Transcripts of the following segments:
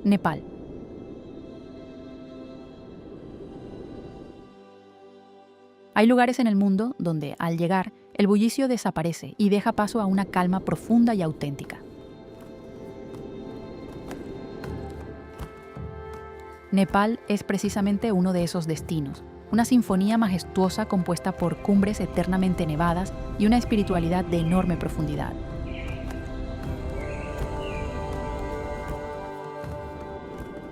Nepal. Hay lugares en el mundo donde, al llegar, el bullicio desaparece y deja paso a una calma profunda y auténtica. Nepal es precisamente uno de esos destinos, una sinfonía majestuosa compuesta por cumbres eternamente nevadas y una espiritualidad de enorme profundidad.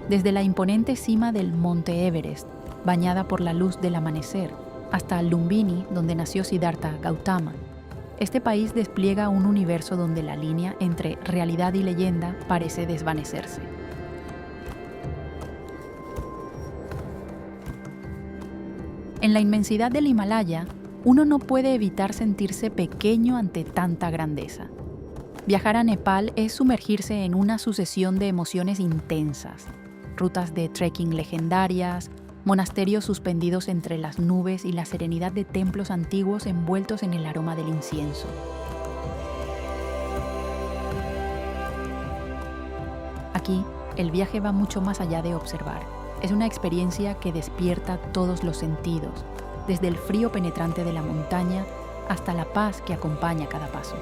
Desde la imponente cima del Monte Everest, bañada por la luz del amanecer, hasta Lumbini, donde nació Siddhartha Gautama, este país despliega un universo donde la línea entre realidad y leyenda parece desvanecerse. En la inmensidad del Himalaya, uno no puede evitar sentirse pequeño ante tanta grandeza. Viajar a Nepal es sumergirse en una sucesión de emociones intensas. Rutas de trekking legendarias, monasterios suspendidos entre las nubes y la serenidad de templos antiguos envueltos en el aroma del incienso. Aquí, el viaje va mucho más allá de observar. Es una experiencia que despierta todos los sentidos, desde el frío penetrante de la montaña hasta la paz que acompaña cada paso.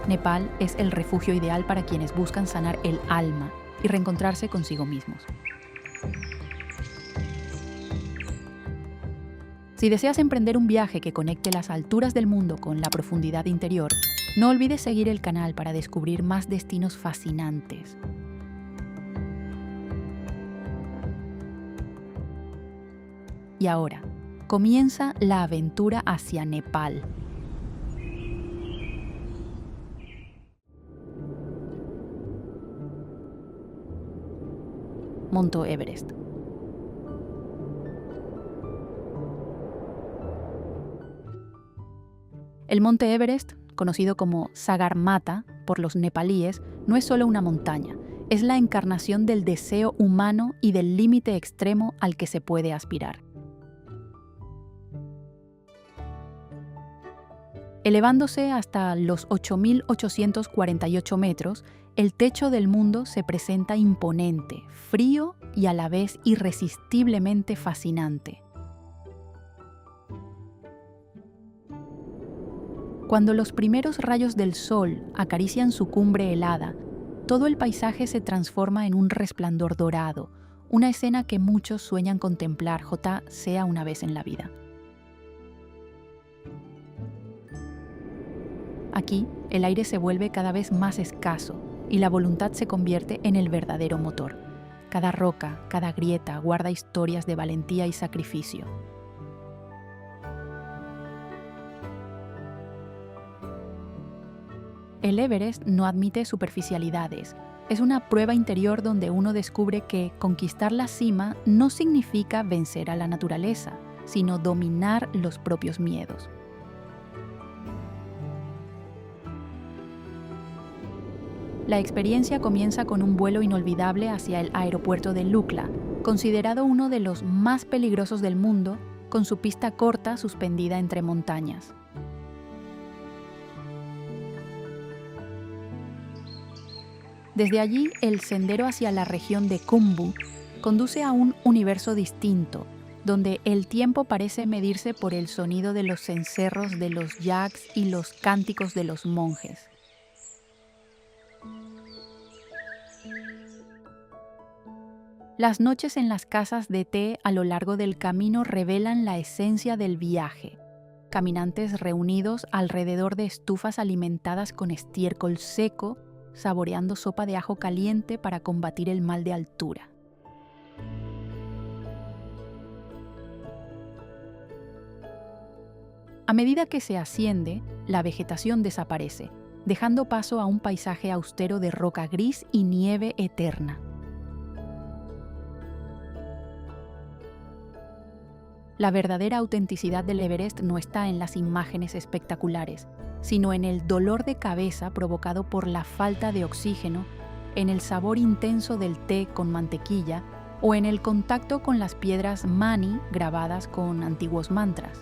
Nepal es el refugio ideal para quienes buscan sanar el alma y reencontrarse consigo mismos. Si deseas emprender un viaje que conecte las alturas del mundo con la profundidad interior, no olvides seguir el canal para descubrir más destinos fascinantes. Y ahora, comienza la aventura hacia Nepal. Monte Everest. El Monte Everest, conocido como Sagarmatha por los nepalíes, no es solo una montaña, es la encarnación del deseo humano y del límite extremo al que se puede aspirar. Elevándose hasta los 8.848 metros, el techo del mundo se presenta imponente, frío y a la vez irresistiblemente fascinante. Cuando los primeros rayos del sol acarician su cumbre helada, todo el paisaje se transforma en un resplandor dorado, una escena que muchos sueñan contemplar, sea una vez en la vida. Aquí, el aire se vuelve cada vez más escaso y la voluntad se convierte en el verdadero motor. Cada roca, cada grieta guarda historias de valentía y sacrificio. El Everest no admite superficialidades. Es una prueba interior donde uno descubre que conquistar la cima no significa vencer a la naturaleza, sino dominar los propios miedos. La experiencia comienza con un vuelo inolvidable hacia el aeropuerto de Lukla, considerado uno de los más peligrosos del mundo, con su pista corta suspendida entre montañas. Desde allí, el sendero hacia la región de Khumbu conduce a un universo distinto, donde el tiempo parece medirse por el sonido de los cencerros de los yaks y los cánticos de los monjes. Las noches en las casas de té a lo largo del camino revelan la esencia del viaje. Caminantes reunidos alrededor de estufas alimentadas con estiércol seco, saboreando sopa de ajo caliente para combatir el mal de altura. A medida que se asciende, la vegetación desaparece, dejando paso a un paisaje austero de roca gris y nieve eterna. La verdadera autenticidad del Everest no está en las imágenes espectaculares, sino en el dolor de cabeza provocado por la falta de oxígeno, en el sabor intenso del té con mantequilla o en el contacto con las piedras mani grabadas con antiguos mantras.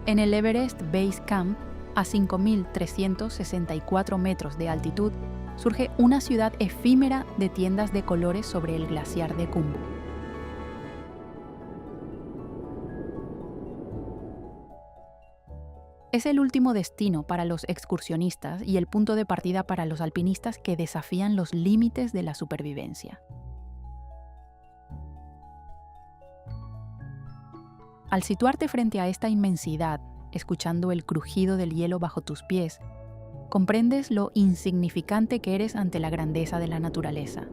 En el Everest Base Camp, a 5.364 metros de altitud, surge una ciudad efímera de tiendas de colores sobre el glaciar de Khumbu. Es el último destino para los excursionistas y el punto de partida para los alpinistas que desafían los límites de la supervivencia. Al situarte frente a esta inmensidad, escuchando el crujido del hielo bajo tus pies, comprendes lo insignificante que eres ante la grandeza de la naturaleza.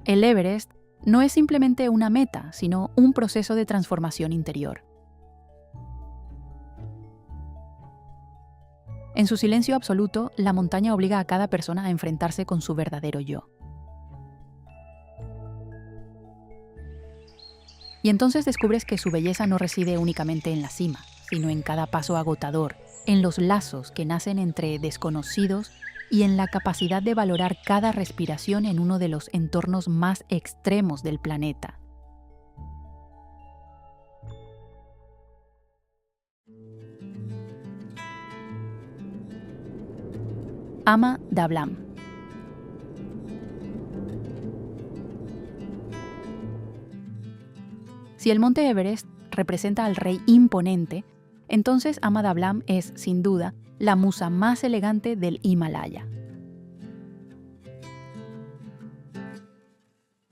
El Everest no es simplemente una meta, sino un proceso de transformación interior. En su silencio absoluto, la montaña obliga a cada persona a enfrentarse con su verdadero yo. Y entonces descubres que su belleza no reside únicamente en la cima, sino en cada paso agotador, en los lazos que nacen entre desconocidos y en la capacidad de valorar cada respiración en uno de los entornos más extremos del planeta. Ama Dablam. Si el monte Everest representa al rey imponente, entonces Ama Dablam es, sin duda, la musa más elegante del Himalaya.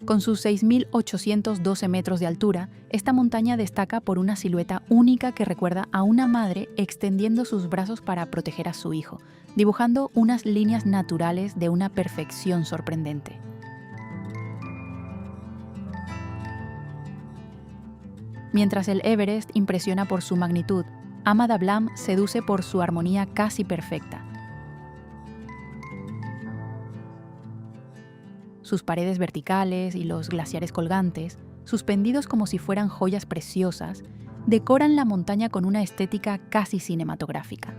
Con sus 6.812 metros de altura, esta montaña destaca por una silueta única que recuerda a una madre extendiendo sus brazos para proteger a su hijo, dibujando unas líneas naturales de una perfección sorprendente. Mientras el Everest impresiona por su magnitud, Ama Dablam seduce por su armonía casi perfecta. Sus paredes verticales y los glaciares colgantes, suspendidos como si fueran joyas preciosas, decoran la montaña con una estética casi cinematográfica.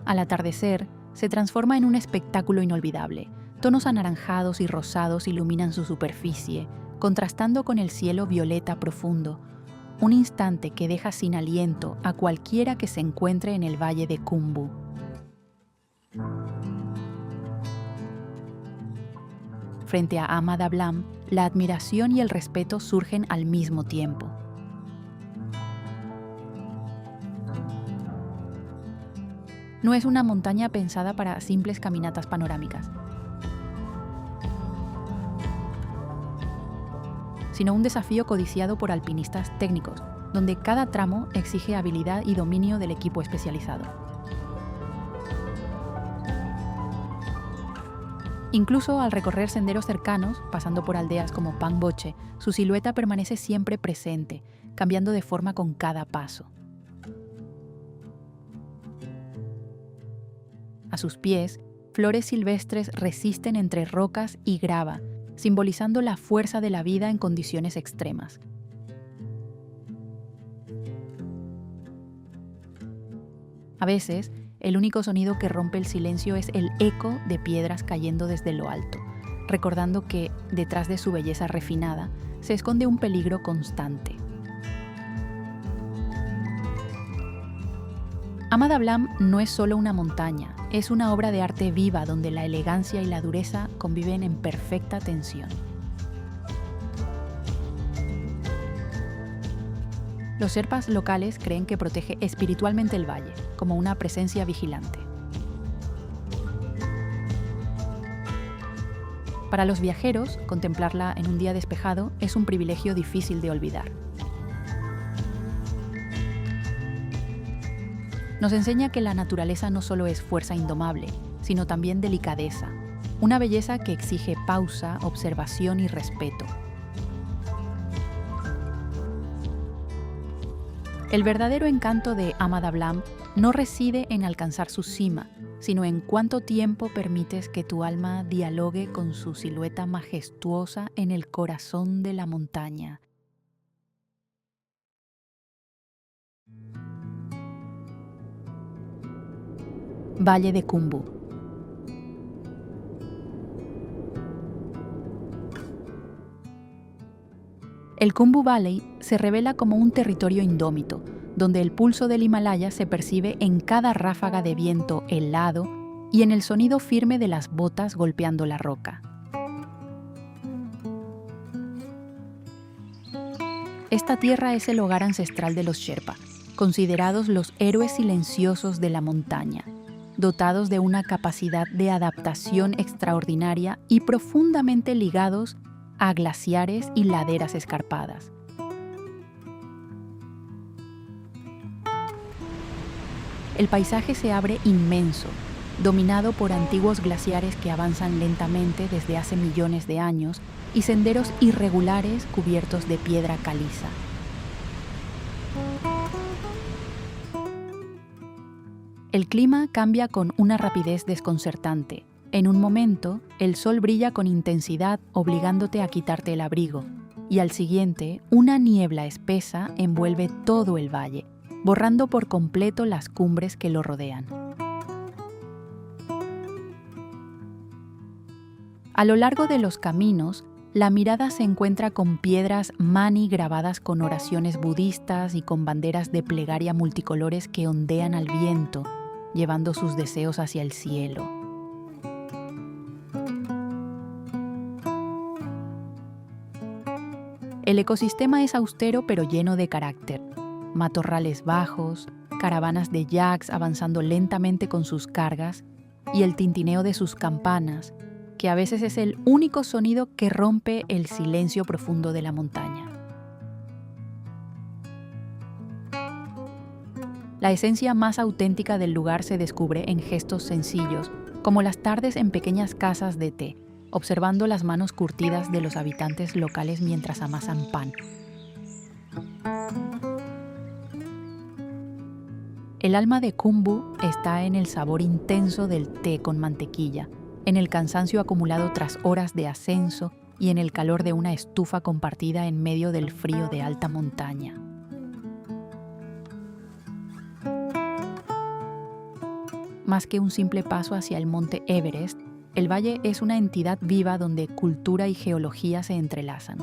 Al atardecer, se transforma en un espectáculo inolvidable. Tonos anaranjados y rosados iluminan su superficie, contrastando con el cielo violeta profundo, un instante que deja sin aliento a cualquiera que se encuentre en el valle de Khumbu. Frente a Ama Dablam, la admiración y el respeto surgen al mismo tiempo. No es una montaña pensada para simples caminatas panorámicas, sino un desafío codiciado por alpinistas técnicos, donde cada tramo exige habilidad y dominio del equipo especializado. Incluso al recorrer senderos cercanos, pasando por aldeas como Pangboche, su silueta permanece siempre presente, cambiando de forma con cada paso. A sus pies, flores silvestres resisten entre rocas y grava, simbolizando la fuerza de la vida en condiciones extremas. A veces, el único sonido que rompe el silencio es el eco de piedras cayendo desde lo alto, recordando que, detrás de su belleza refinada, se esconde un peligro constante. Ama Dablam no es solo una montaña, es una obra de arte viva donde la elegancia y la dureza conviven en perfecta tensión. Los sherpas locales creen que protege espiritualmente el valle, como una presencia vigilante. Para los viajeros, contemplarla en un día despejado es un privilegio difícil de olvidar. Nos enseña que la naturaleza no solo es fuerza indomable, sino también delicadeza, una belleza que exige pausa, observación y respeto. El verdadero encanto de Ama Dablam no reside en alcanzar su cima, sino en cuánto tiempo permites que tu alma dialogue con su silueta majestuosa en el corazón de la montaña. Valle de Khumbu. El Khumbu Valley se revela como un territorio indómito, donde el pulso del Himalaya se percibe en cada ráfaga de viento helado y en el sonido firme de las botas golpeando la roca. Esta tierra es el hogar ancestral de los Sherpa, considerados los héroes silenciosos de la montaña, dotados de una capacidad de adaptación extraordinaria y profundamente ligados a glaciares y laderas escarpadas. El paisaje se abre inmenso, dominado por antiguos glaciares que avanzan lentamente desde hace millones de años y senderos irregulares cubiertos de piedra caliza. El clima cambia con una rapidez desconcertante. En un momento, el sol brilla con intensidad obligándote a quitarte el abrigo, y al siguiente, una niebla espesa envuelve todo el valle, borrando por completo las cumbres que lo rodean. A lo largo de los caminos, la mirada se encuentra con piedras mani grabadas con oraciones budistas y con banderas de plegaria multicolores que ondean al viento, llevando sus deseos hacia el cielo. El ecosistema es austero pero lleno de carácter. Matorrales bajos, caravanas de yaks avanzando lentamente con sus cargas y el tintineo de sus campanas, que a veces es el único sonido que rompe el silencio profundo de la montaña. La esencia más auténtica del lugar se descubre en gestos sencillos, como las tardes en pequeñas casas de té, observando las manos curtidas de los habitantes locales mientras amasan pan. El alma de Khumbu está en el sabor intenso del té con mantequilla, en el cansancio acumulado tras horas de ascenso y en el calor de una estufa compartida en medio del frío de alta montaña. Más que un simple paso hacia el monte Everest, el valle es una entidad viva donde cultura y geología se entrelazan.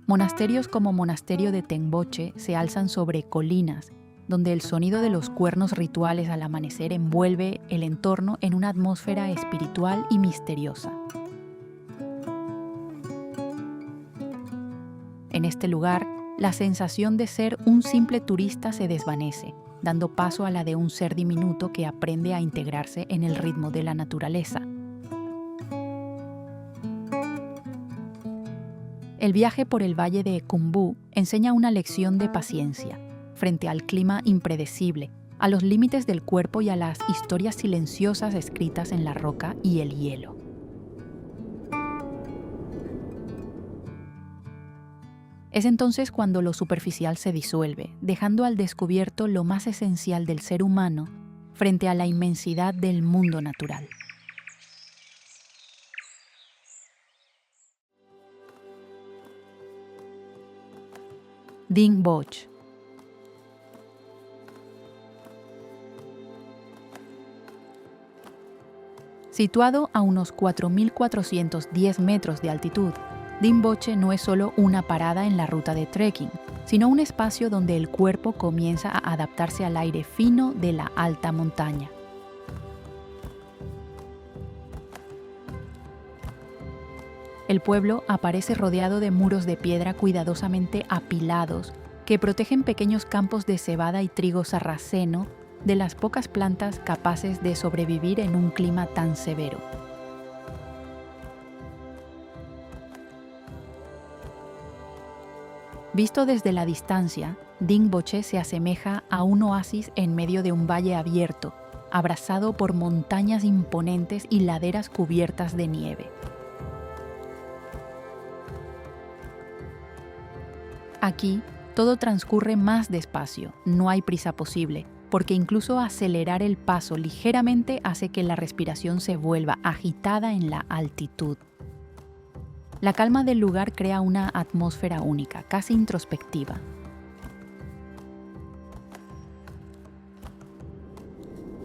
Monasterios como Monasterio de Tengboche se alzan sobre colinas, donde el sonido de los cuernos rituales al amanecer envuelve el entorno en una atmósfera espiritual y misteriosa. En este lugar, la sensación de ser un simple turista se desvanece, dando paso a la de un ser diminuto que aprende a integrarse en el ritmo de la naturaleza. El viaje por el valle de Khumbu enseña una lección de paciencia, frente al clima impredecible, a los límites del cuerpo y a las historias silenciosas escritas en la roca y el hielo. Es entonces cuando lo superficial se disuelve, dejando al descubierto lo más esencial del ser humano frente a la inmensidad del mundo natural. Dingboche. Situado a unos 4.410 metros de altitud, Dingboche no es solo una parada en la ruta de trekking, sino un espacio donde el cuerpo comienza a adaptarse al aire fino de la alta montaña. El pueblo aparece rodeado de muros de piedra cuidadosamente apilados que protegen pequeños campos de cebada y trigo sarraceno de las pocas plantas capaces de sobrevivir en un clima tan severo. Visto desde la distancia, Dingboche se asemeja a un oasis en medio de un valle abierto, abrazado por montañas imponentes y laderas cubiertas de nieve. Aquí, todo transcurre más despacio, no hay prisa posible, porque incluso acelerar el paso ligeramente hace que la respiración se vuelva agitada en la altitud. La calma del lugar crea una atmósfera única, casi introspectiva.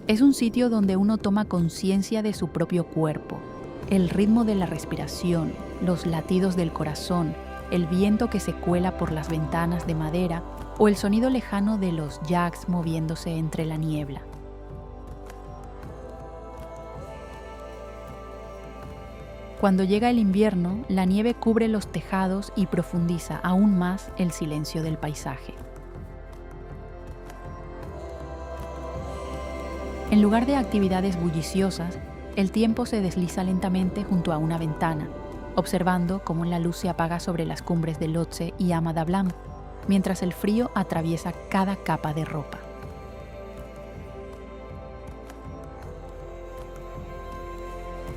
Es un sitio donde uno toma conciencia de su propio cuerpo, el ritmo de la respiración, los latidos del corazón, el viento que se cuela por las ventanas de madera o el sonido lejano de los yaks moviéndose entre la niebla. Cuando llega el invierno, la nieve cubre los tejados y profundiza aún más el silencio del paisaje. En lugar de actividades bulliciosas, el tiempo se desliza lentamente junto a una ventana, observando cómo la luz se apaga sobre las cumbres de Lhotse y Ama Dablam, mientras el frío atraviesa cada capa de ropa.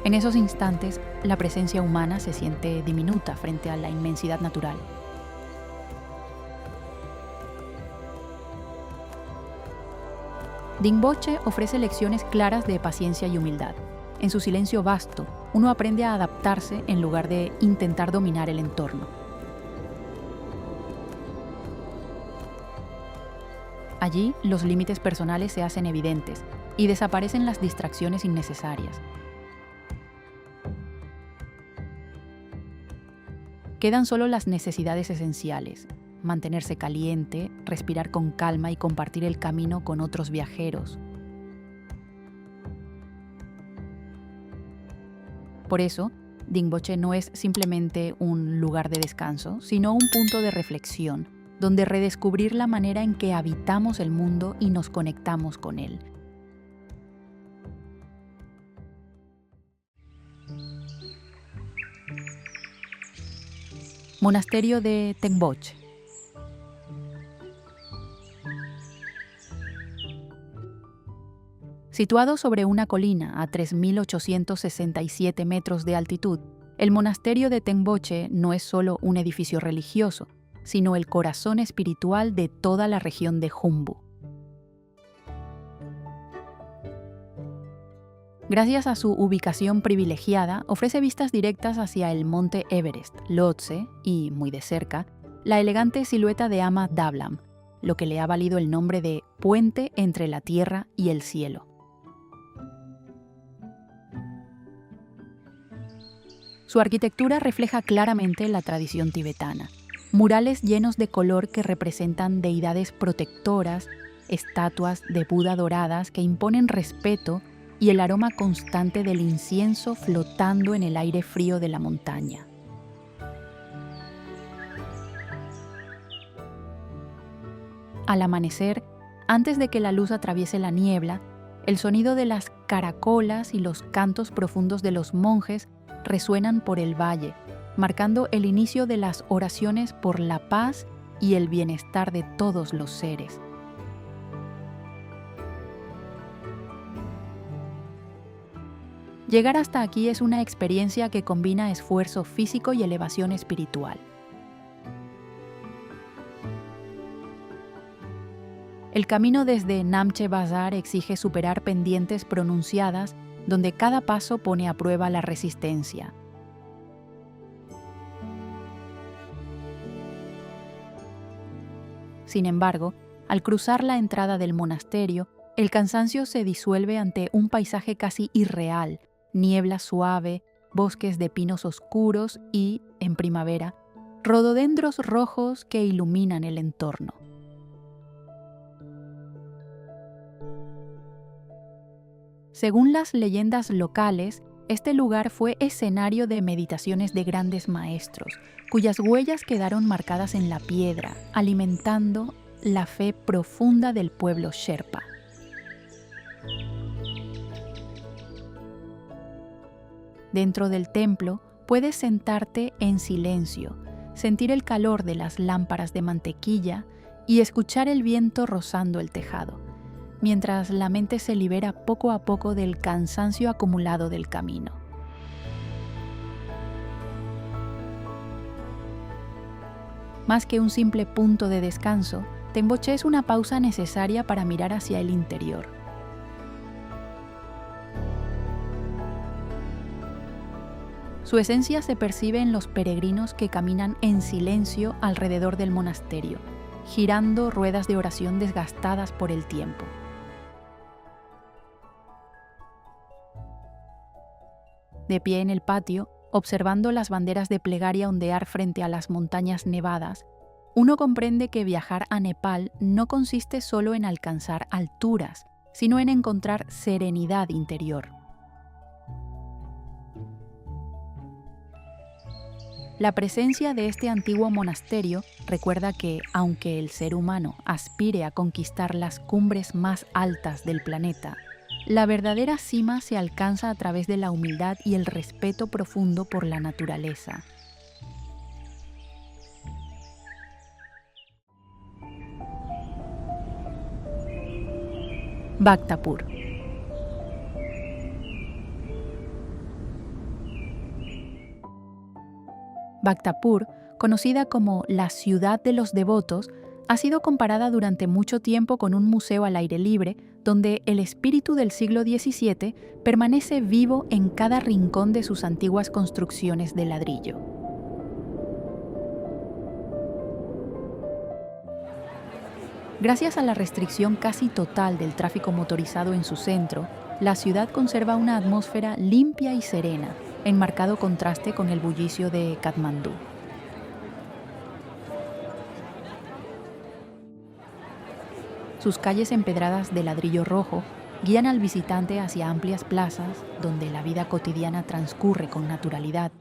En esos instantes, la presencia humana se siente diminuta frente a la inmensidad natural. Dingboche ofrece lecciones claras de paciencia y humildad. En su silencio vasto, uno aprende a adaptarse en lugar de intentar dominar el entorno. Allí, los límites personales se hacen evidentes y desaparecen las distracciones innecesarias. Quedan solo las necesidades esenciales: mantenerse caliente, respirar con calma y compartir el camino con otros viajeros. Por eso, Dingboche no es simplemente un lugar de descanso, sino un punto de reflexión, donde redescubrir la manera en que habitamos el mundo y nos conectamos con él. Monasterio de Tengboche. Situado sobre una colina a 3.867 metros de altitud, el monasterio de Tengboche no es solo un edificio religioso, sino el corazón espiritual de toda la región de Khumbu. Gracias a su ubicación privilegiada, ofrece vistas directas hacia el monte Everest, Lhotse y, muy de cerca, la elegante silueta de Ama Dablam, lo que le ha valido el nombre de puente entre la tierra y el cielo. Su arquitectura refleja claramente la tradición tibetana. Murales llenos de color que representan deidades protectoras, estatuas de Buda doradas que imponen respeto y el aroma constante del incienso flotando en el aire frío de la montaña. Al amanecer, antes de que la luz atraviese la niebla, el sonido de las caracolas y los cantos profundos de los monjes resuenan por el valle, marcando el inicio de las oraciones por la paz y el bienestar de todos los seres. Llegar hasta aquí es una experiencia que combina esfuerzo físico y elevación espiritual. El camino desde Namche Bazar exige superar pendientes pronunciadas donde cada paso pone a prueba la resistencia. Sin embargo, al cruzar la entrada del monasterio, el cansancio se disuelve ante un paisaje casi irreal: niebla suave, bosques de pinos oscuros y, en primavera, rododendros rojos que iluminan el entorno. Según las leyendas locales, este lugar fue escenario de meditaciones de grandes maestros, cuyas huellas quedaron marcadas en la piedra, alimentando la fe profunda del pueblo Sherpa. Dentro del templo puedes sentarte en silencio, sentir el calor de las lámparas de mantequilla y escuchar el viento rozando el tejado, mientras la mente se libera poco a poco del cansancio acumulado del camino. Más que un simple punto de descanso, Tengboche es una pausa necesaria para mirar hacia el interior. Su esencia se percibe en los peregrinos que caminan en silencio alrededor del monasterio, girando ruedas de oración desgastadas por el tiempo. De pie en el patio, observando las banderas de plegaria ondear frente a las montañas nevadas, uno comprende que viajar a Nepal no consiste solo en alcanzar alturas, sino en encontrar serenidad interior. La presencia de este antiguo monasterio recuerda que, aunque el ser humano aspire a conquistar las cumbres más altas del planeta, la verdadera cima se alcanza a través de la humildad y el respeto profundo por la naturaleza. Bhaktapur. Bhaktapur, conocida como la ciudad de los devotos, ha sido comparada durante mucho tiempo con un museo al aire libre, donde el espíritu del siglo XVII permanece vivo en cada rincón de sus antiguas construcciones de ladrillo. Gracias a la restricción casi total del tráfico motorizado en su centro, la ciudad conserva una atmósfera limpia y serena, en marcado contraste con el bullicio de Katmandú. Sus calles empedradas de ladrillo rojo guían al visitante hacia amplias plazas donde la vida cotidiana transcurre con naturalidad.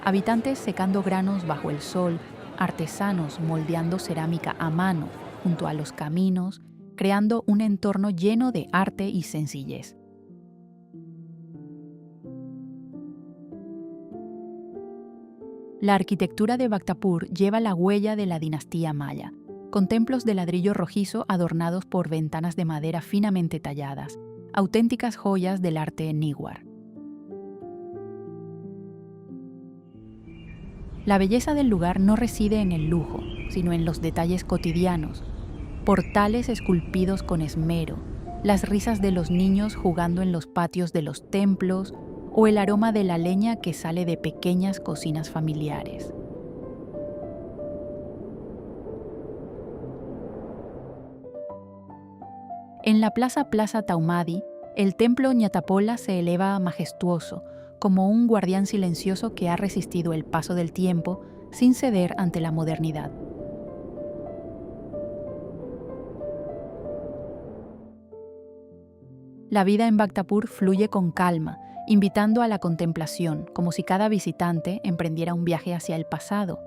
Habitantes secando granos bajo el sol, artesanos moldeando cerámica a mano junto a los caminos, creando un entorno lleno de arte y sencillez. La arquitectura de Bhaktapur lleva la huella de la dinastía maya, con templos de ladrillo rojizo adornados por ventanas de madera finamente talladas, auténticas joyas del arte Newar. La belleza del lugar no reside en el lujo, sino en los detalles cotidianos: portales esculpidos con esmero, las risas de los niños jugando en los patios de los templos o el aroma de la leña que sale de pequeñas cocinas familiares. En la Plaza Taumadi, el templo Ñatapola se eleva majestuoso, como un guardián silencioso que ha resistido el paso del tiempo sin ceder ante la modernidad. La vida en Bhaktapur fluye con calma, invitando a la contemplación, como si cada visitante emprendiera un viaje hacia el pasado.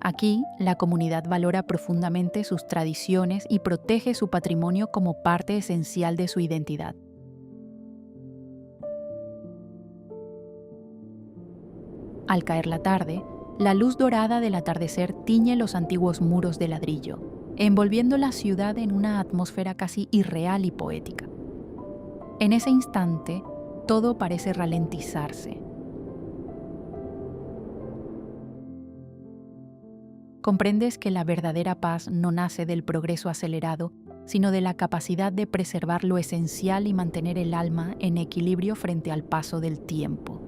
Aquí, la comunidad valora profundamente sus tradiciones y protege su patrimonio como parte esencial de su identidad. Al caer la tarde, la luz dorada del atardecer tiñe los antiguos muros de ladrillo, envolviendo la ciudad en una atmósfera casi irreal y poética. En ese instante, todo parece ralentizarse. Comprendes que la verdadera paz no nace del progreso acelerado, sino de la capacidad de preservar lo esencial y mantener el alma en equilibrio frente al paso del tiempo.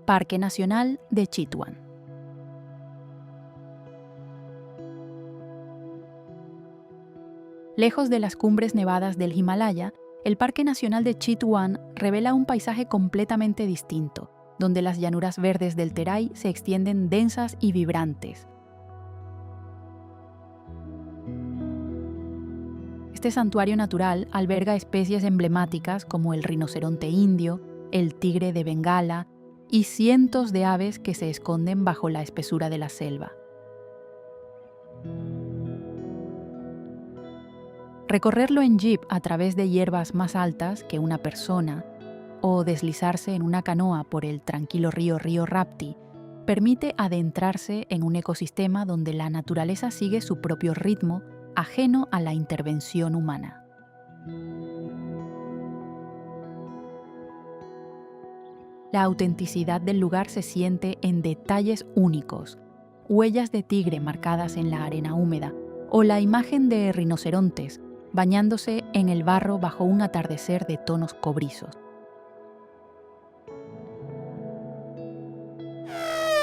Parque Nacional de Chitwan. Lejos de las cumbres nevadas del Himalaya, el Parque Nacional de Chitwan revela un paisaje completamente distinto, donde las llanuras verdes del Terai se extienden densas y vibrantes. Este santuario natural alberga especies emblemáticas como el rinoceronte indio, el tigre de Bengala y cientos de aves que se esconden bajo la espesura de la selva. Recorrerlo en jeep a través de hierbas más altas que una persona o deslizarse en una canoa por el tranquilo río Rapti permite adentrarse en un ecosistema donde la naturaleza sigue su propio ritmo, ajeno a la intervención humana. La autenticidad del lugar se siente en detalles únicos: huellas de tigre marcadas en la arena húmeda o la imagen de rinocerontes bañándose en el barro bajo un atardecer de tonos cobrizos.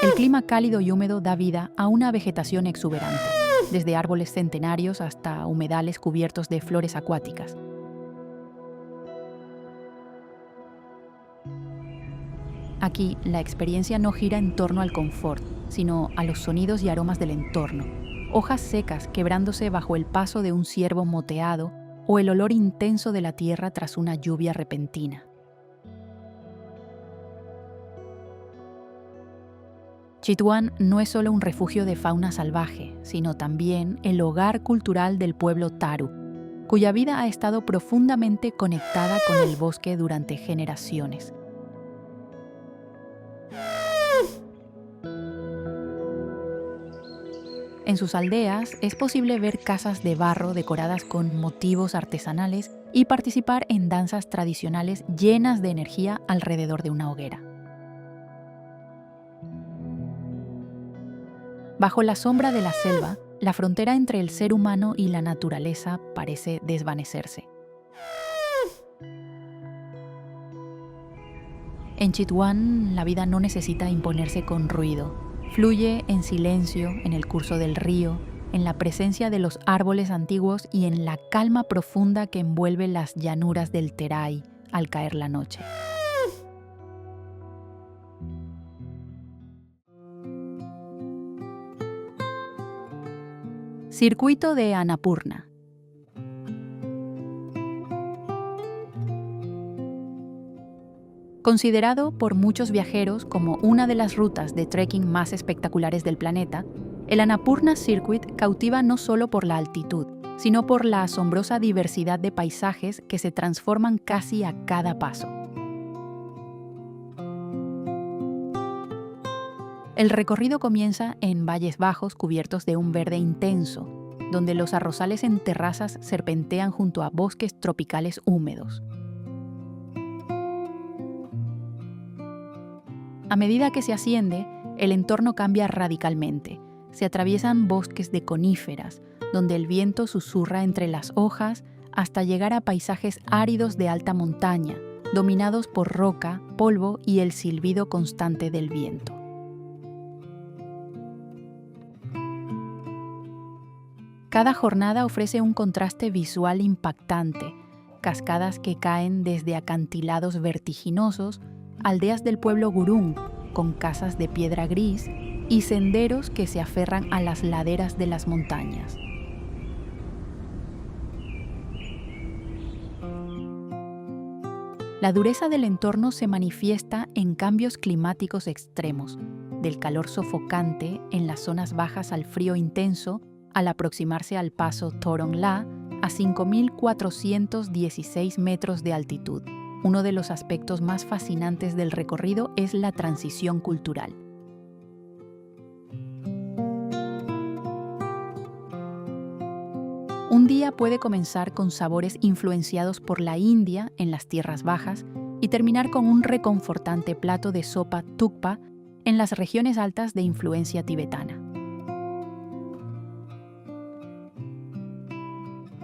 El clima cálido y húmedo da vida a una vegetación exuberante, desde árboles centenarios hasta humedales cubiertos de flores acuáticas. Aquí, la experiencia no gira en torno al confort, sino a los sonidos y aromas del entorno. Hojas secas quebrándose bajo el paso de un ciervo moteado o el olor intenso de la tierra tras una lluvia repentina. Chitwan no es solo un refugio de fauna salvaje, sino también el hogar cultural del pueblo Taru, cuya vida ha estado profundamente conectada con el bosque durante generaciones. En sus aldeas es posible ver casas de barro decoradas con motivos artesanales y participar en danzas tradicionales llenas de energía alrededor de una hoguera. Bajo la sombra de la selva, la frontera entre el ser humano y la naturaleza parece desvanecerse. En Chitwan, la vida no necesita imponerse con ruido. Fluye en silencio, en el curso del río, en la presencia de los árboles antiguos y en la calma profunda que envuelve las llanuras del Terai al caer la noche. Circuito de Annapurna. Considerado por muchos viajeros como una de las rutas de trekking más espectaculares del planeta, el Annapurna Circuit cautiva no solo por la altitud, sino por la asombrosa diversidad de paisajes que se transforman casi a cada paso. El recorrido comienza en valles bajos cubiertos de un verde intenso, donde los arrozales en terrazas serpentean junto a bosques tropicales húmedos. A medida que se asciende, el entorno cambia radicalmente. Se atraviesan bosques de coníferas, donde el viento susurra entre las hojas hasta llegar a paisajes áridos de alta montaña, dominados por roca, polvo y el silbido constante del viento. Cada jornada ofrece un contraste visual impactante, cascadas que caen desde acantilados vertiginosos, aldeas del pueblo Gurung, con casas de piedra gris, y senderos que se aferran a las laderas de las montañas. La dureza del entorno se manifiesta en cambios climáticos extremos, del calor sofocante en las zonas bajas al frío intenso, al aproximarse al paso Thorong-La a 5.416 metros de altitud. Uno de los aspectos más fascinantes del recorrido es la transición cultural. Un día puede comenzar con sabores influenciados por la India en las tierras bajas y terminar con un reconfortante plato de sopa tukpa en las regiones altas de influencia tibetana.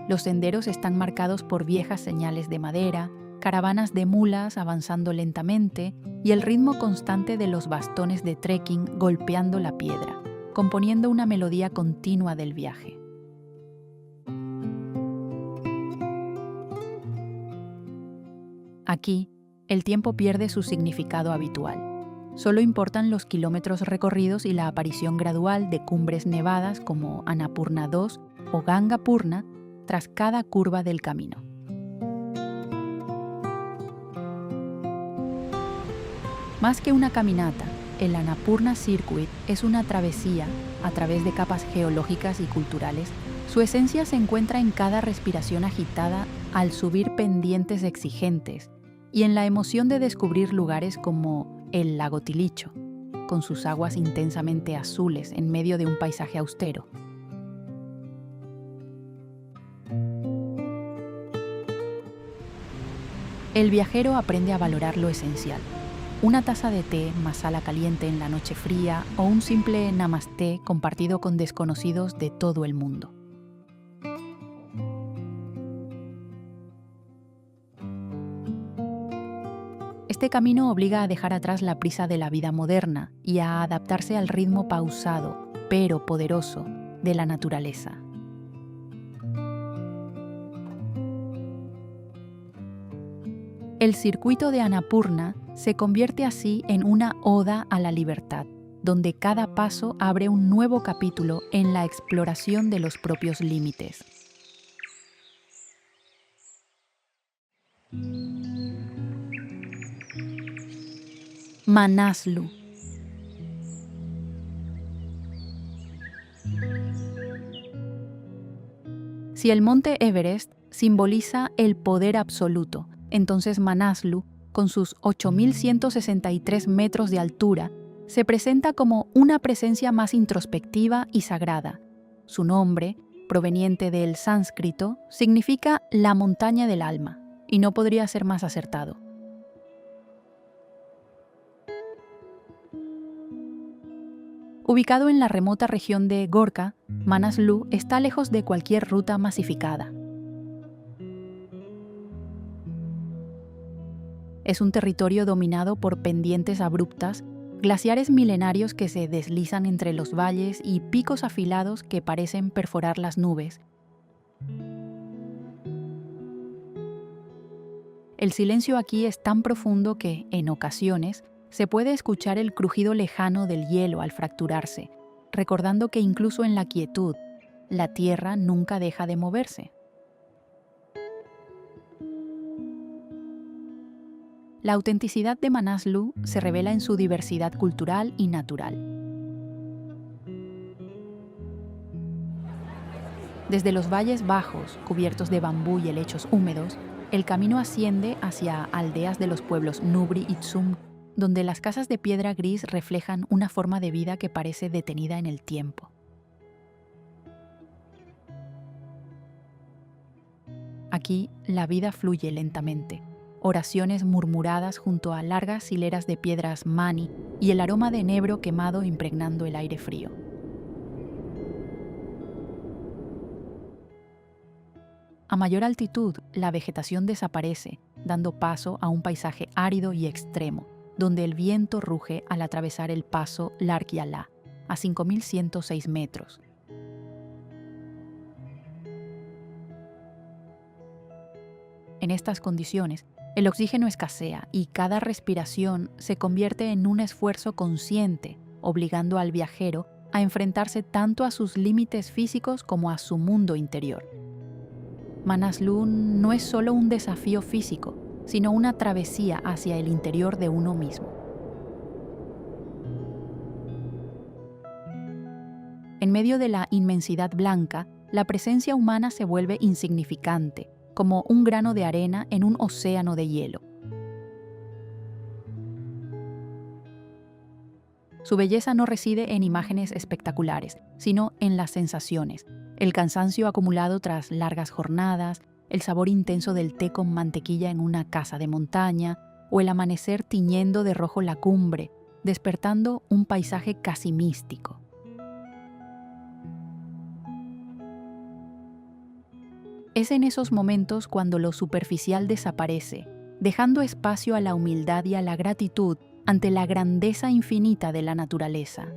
Los senderos están marcados por viejas señales de madera, caravanas de mulas avanzando lentamente y el ritmo constante de los bastones de trekking golpeando la piedra, componiendo una melodía continua del viaje. Aquí, el tiempo pierde su significado habitual. Solo importan los kilómetros recorridos y la aparición gradual de cumbres nevadas como Annapurna 2 o Ganga Purna tras cada curva del camino. Más que una caminata, el Annapurna Circuit es una travesía a través de capas geológicas y culturales. Su esencia se encuentra en cada respiración agitada al subir pendientes exigentes y en la emoción de descubrir lugares como el lago Tilicho, con sus aguas intensamente azules en medio de un paisaje austero. El viajero aprende a valorar lo esencial. Una taza de té, masala caliente en la noche fría o un simple namasté compartido con desconocidos de todo el mundo. Este camino obliga a dejar atrás la prisa de la vida moderna y a adaptarse al ritmo pausado, pero poderoso, de la naturaleza. El circuito de Annapurna se convierte así en una oda a la libertad, donde cada paso abre un nuevo capítulo en la exploración de los propios límites. Manaslu. Si el monte Everest simboliza el poder absoluto, entonces Manaslu, con sus 8.163 metros de altura, se presenta como una presencia más introspectiva y sagrada. Su nombre, proveniente del sánscrito, significa la montaña del alma, y no podría ser más acertado. Ubicado en la remota región de Gorka, Manaslu está lejos de cualquier ruta masificada. Es un territorio dominado por pendientes abruptas, glaciares milenarios que se deslizan entre los valles y picos afilados que parecen perforar las nubes. El silencio aquí es tan profundo que, en ocasiones, se puede escuchar el crujido lejano del hielo al fracturarse, recordando que incluso en la quietud, la tierra nunca deja de moverse. La autenticidad de Manaslu se revela en su diversidad cultural y natural. Desde los valles bajos, cubiertos de bambú y helechos húmedos, el camino asciende hacia aldeas de los pueblos Nubri y Tsum, donde las casas de piedra gris reflejan una forma de vida que parece detenida en el tiempo. Aquí, la vida fluye lentamente. Oraciones murmuradas junto a largas hileras de piedras mani y el aroma de enebro quemado impregnando el aire frío. A mayor altitud, la vegetación desaparece, dando paso a un paisaje árido y extremo, donde el viento ruge al atravesar el paso Larkyala, a 5.106 metros. En estas condiciones, el oxígeno escasea y cada respiración se convierte en un esfuerzo consciente, obligando al viajero a enfrentarse tanto a sus límites físicos como a su mundo interior. Manaslu no es solo un desafío físico, sino una travesía hacia el interior de uno mismo. En medio de la inmensidad blanca, la presencia humana se vuelve insignificante, como un grano de arena en un océano de hielo. Su belleza no reside en imágenes espectaculares, sino en las sensaciones, el cansancio acumulado tras largas jornadas, el sabor intenso del té con mantequilla en una casa de montaña, o el amanecer tiñendo de rojo la cumbre, despertando un paisaje casi místico. Es en esos momentos cuando lo superficial desaparece, dejando espacio a la humildad y a la gratitud ante la grandeza infinita de la naturaleza.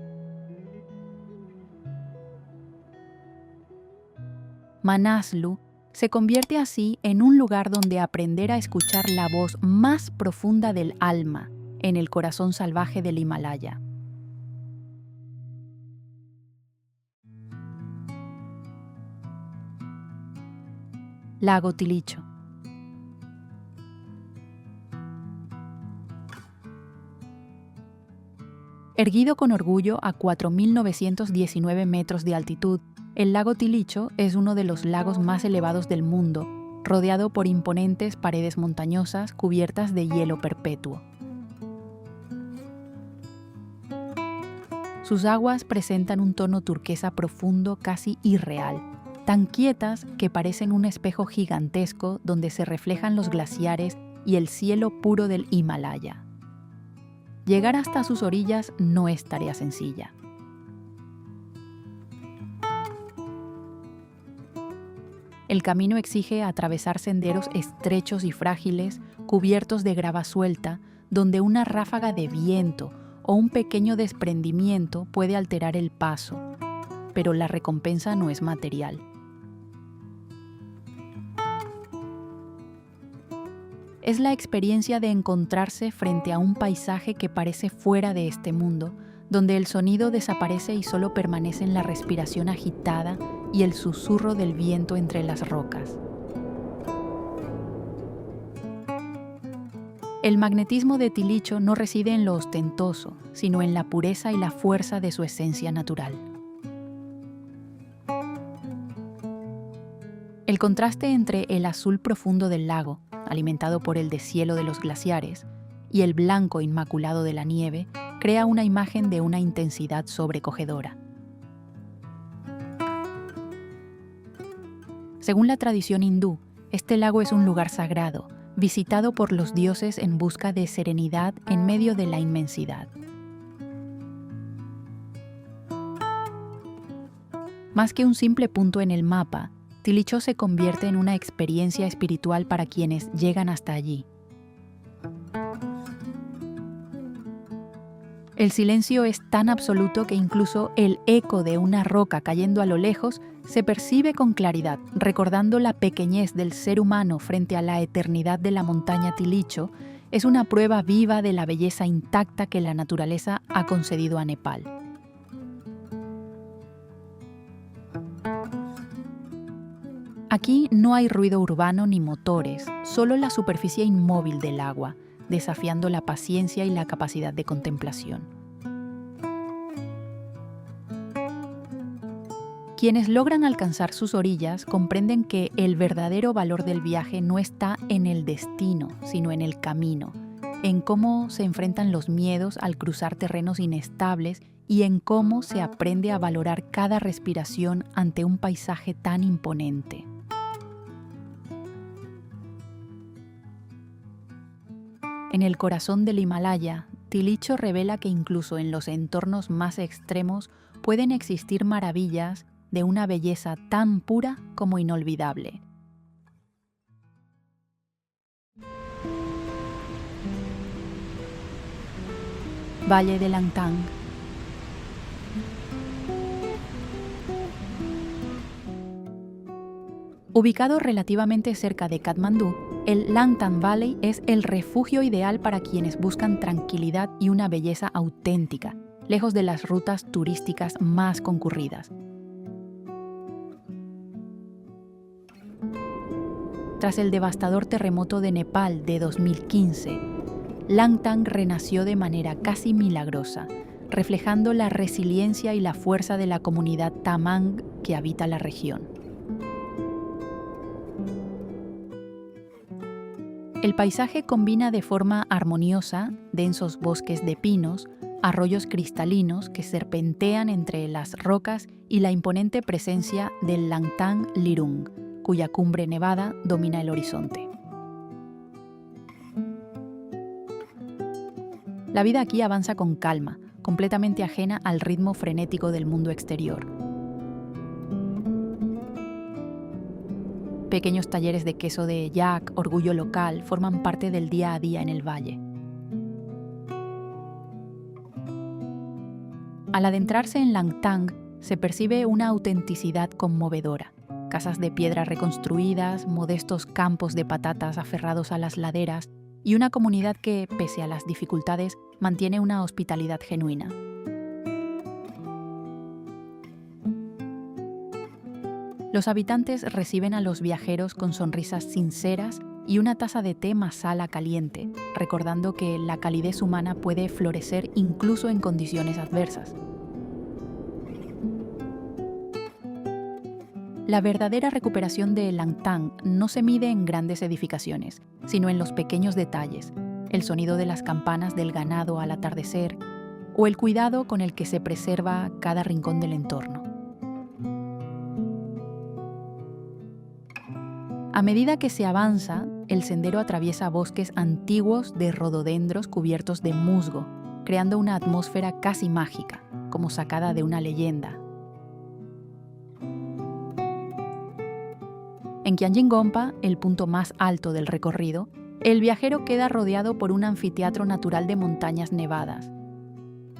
Manaslu se convierte así en un lugar donde aprender a escuchar la voz más profunda del alma en el corazón salvaje del Himalaya. Lago Tilicho. Erguido con orgullo a 4.919 metros de altitud, el lago Tilicho es uno de los lagos más elevados del mundo, rodeado por imponentes paredes montañosas cubiertas de hielo perpetuo. Sus aguas presentan un tono turquesa profundo casi irreal, tan quietas que parecen un espejo gigantesco donde se reflejan los glaciares y el cielo puro del Himalaya. Llegar hasta sus orillas no es tarea sencilla. El camino exige atravesar senderos estrechos y frágiles, cubiertos de grava suelta, donde una ráfaga de viento o un pequeño desprendimiento puede alterar el paso, pero la recompensa no es material. Es la experiencia de encontrarse frente a un paisaje que parece fuera de este mundo, donde el sonido desaparece y solo permanecen la respiración agitada y el susurro del viento entre las rocas. El magnetismo de Tilicho no reside en lo ostentoso, sino en la pureza y la fuerza de su esencia natural. El contraste entre el azul profundo del lago, alimentado por el deshielo de los glaciares, y el blanco inmaculado de la nieve, crea una imagen de una intensidad sobrecogedora. Según la tradición hindú, este lago es un lugar sagrado, visitado por los dioses en busca de serenidad en medio de la inmensidad. Más que un simple punto en el mapa, Tilicho se convierte en una experiencia espiritual para quienes llegan hasta allí. El silencio es tan absoluto que incluso el eco de una roca cayendo a lo lejos se percibe con claridad, recordando la pequeñez del ser humano frente a la eternidad de la montaña Tilicho. Es una prueba viva de la belleza intacta que la naturaleza ha concedido a Nepal. Aquí no hay ruido urbano ni motores, solo la superficie inmóvil del agua, desafiando la paciencia y la capacidad de contemplación. Quienes logran alcanzar sus orillas comprenden que el verdadero valor del viaje no está en el destino, sino en el camino, en cómo se enfrentan los miedos al cruzar terrenos inestables y en cómo se aprende a valorar cada respiración ante un paisaje tan imponente. En el corazón del Himalaya, Tilicho revela que incluso en los entornos más extremos pueden existir maravillas de una belleza tan pura como inolvidable. Valle de Langtang. Ubicado relativamente cerca de Katmandú, el Langtang Valley es el refugio ideal para quienes buscan tranquilidad y una belleza auténtica, lejos de las rutas turísticas más concurridas. Tras el devastador terremoto de Nepal de 2015, Langtang renació de manera casi milagrosa, reflejando la resiliencia y la fuerza de la comunidad Tamang que habita la región. El paisaje combina de forma armoniosa densos bosques de pinos, arroyos cristalinos que serpentean entre las rocas y la imponente presencia del Langtang Lirung, cuya cumbre nevada domina el horizonte. La vida aquí avanza con calma, completamente ajena al ritmo frenético del mundo exterior. Pequeños talleres de queso de yak, orgullo local, forman parte del día a día en el valle. Al adentrarse en Langtang, se percibe una autenticidad conmovedora. Casas de piedra reconstruidas, modestos campos de patatas aferrados a las laderas y una comunidad que, pese a las dificultades, mantiene una hospitalidad genuina. Los habitantes reciben a los viajeros con sonrisas sinceras y una taza de té masala caliente, recordando que la calidez humana puede florecer incluso en condiciones adversas. La verdadera recuperación de Langtang no se mide en grandes edificaciones, sino en los pequeños detalles, el sonido de las campanas del ganado al atardecer o el cuidado con el que se preserva cada rincón del entorno. A medida que se avanza, el sendero atraviesa bosques antiguos de rododendros cubiertos de musgo, creando una atmósfera casi mágica, como sacada de una leyenda. En Kyanjin Gompa, el punto más alto del recorrido, el viajero queda rodeado por un anfiteatro natural de montañas nevadas.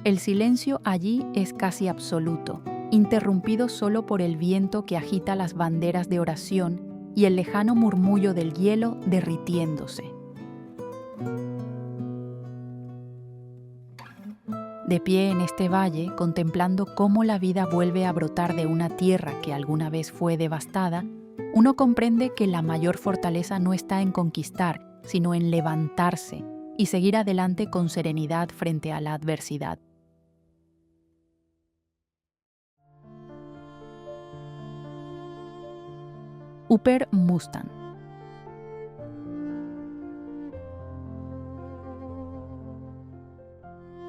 El silencio allí es casi absoluto, interrumpido solo por el viento que agita las banderas de oración y el lejano murmullo del hielo derritiéndose. De pie en este valle, contemplando cómo la vida vuelve a brotar de una tierra que alguna vez fue devastada, uno comprende que la mayor fortaleza no está en conquistar, sino en levantarse y seguir adelante con serenidad frente a la adversidad. Upper Mustang.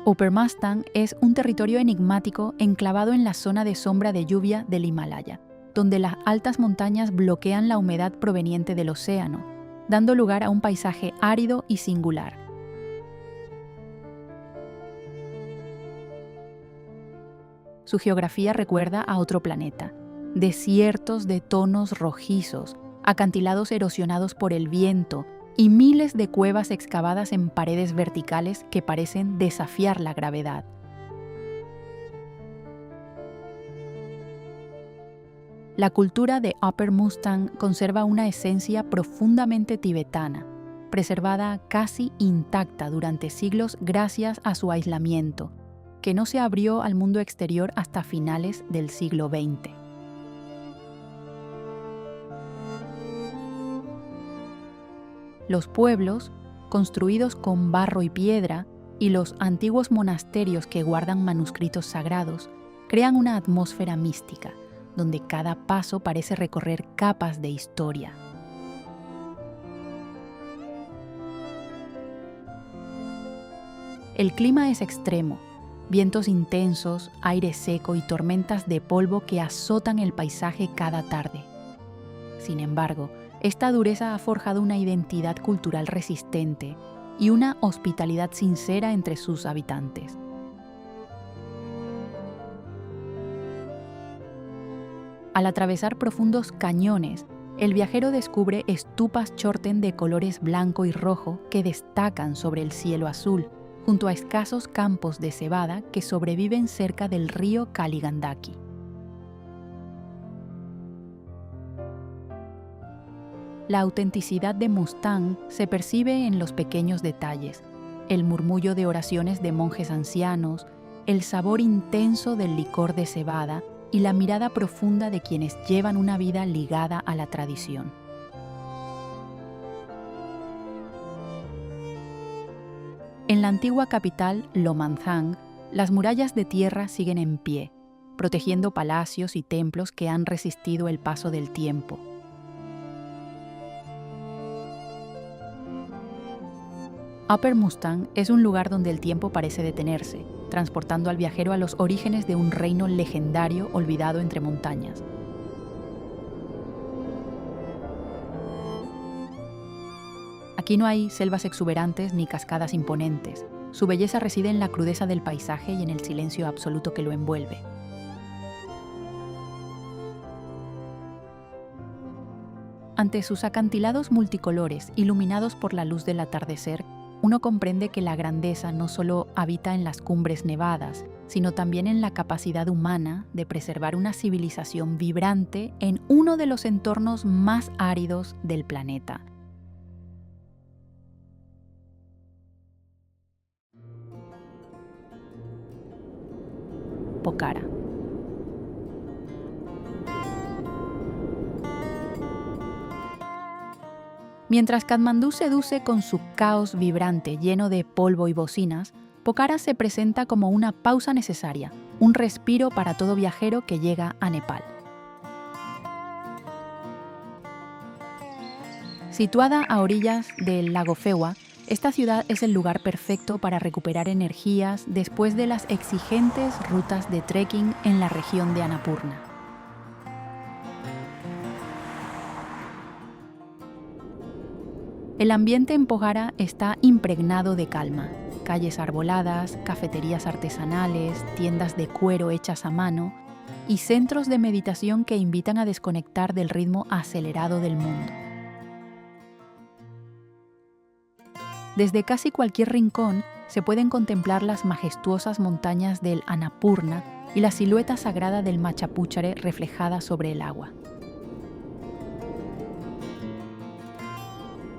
Upper Mustang es un territorio enigmático enclavado en la zona de sombra de lluvia del Himalaya, donde las altas montañas bloquean la humedad proveniente del océano, dando lugar a un paisaje árido y singular. Su geografía recuerda a otro planeta: desiertos de tonos rojizos, acantilados erosionados por el viento y miles de cuevas excavadas en paredes verticales que parecen desafiar la gravedad. La cultura de Upper Mustang conserva una esencia profundamente tibetana, preservada casi intacta durante siglos gracias a su aislamiento, que no se abrió al mundo exterior hasta finales del siglo XX. Los pueblos, construidos con barro y piedra, y los antiguos monasterios que guardan manuscritos sagrados, crean una atmósfera mística, donde cada paso parece recorrer capas de historia. El clima es extremo: vientos intensos, aire seco y tormentas de polvo que azotan el paisaje cada tarde. Sin embargo, esta dureza ha forjado una identidad cultural resistente y una hospitalidad sincera entre sus habitantes. Al atravesar profundos cañones, el viajero descubre estupas chorten de colores blanco y rojo que destacan sobre el cielo azul, junto a escasos campos de cebada que sobreviven cerca del río Kaligandaki. La autenticidad de Mustang se percibe en los pequeños detalles: el murmullo de oraciones de monjes ancianos, el sabor intenso del licor de cebada y la mirada profunda de quienes llevan una vida ligada a la tradición. En la antigua capital, Lomanzang, las murallas de tierra siguen en pie, protegiendo palacios y templos que han resistido el paso del tiempo. Upper Mustang es un lugar donde el tiempo parece detenerse, transportando al viajero a los orígenes de un reino legendario olvidado entre montañas. Aquí no hay selvas exuberantes ni cascadas imponentes. Su belleza reside en la crudeza del paisaje y en el silencio absoluto que lo envuelve. Ante sus acantilados multicolores, iluminados por la luz del atardecer, uno comprende que la grandeza no solo habita en las cumbres nevadas, sino también en la capacidad humana de preservar una civilización vibrante en uno de los entornos más áridos del planeta. Pokhara. Mientras Katmandú seduce con su caos vibrante lleno de polvo y bocinas, Pokhara se presenta como una pausa necesaria, un respiro para todo viajero que llega a Nepal. Situada a orillas del lago Phewa, esta ciudad es el lugar perfecto para recuperar energías después de las exigentes rutas de trekking en la región de Annapurna. El ambiente en Pokhara está impregnado de calma: calles arboladas, cafeterías artesanales, tiendas de cuero hechas a mano y centros de meditación que invitan a desconectar del ritmo acelerado del mundo. Desde casi cualquier rincón se pueden contemplar las majestuosas montañas del Annapurna y la silueta sagrada del Machapuchare reflejada sobre el agua.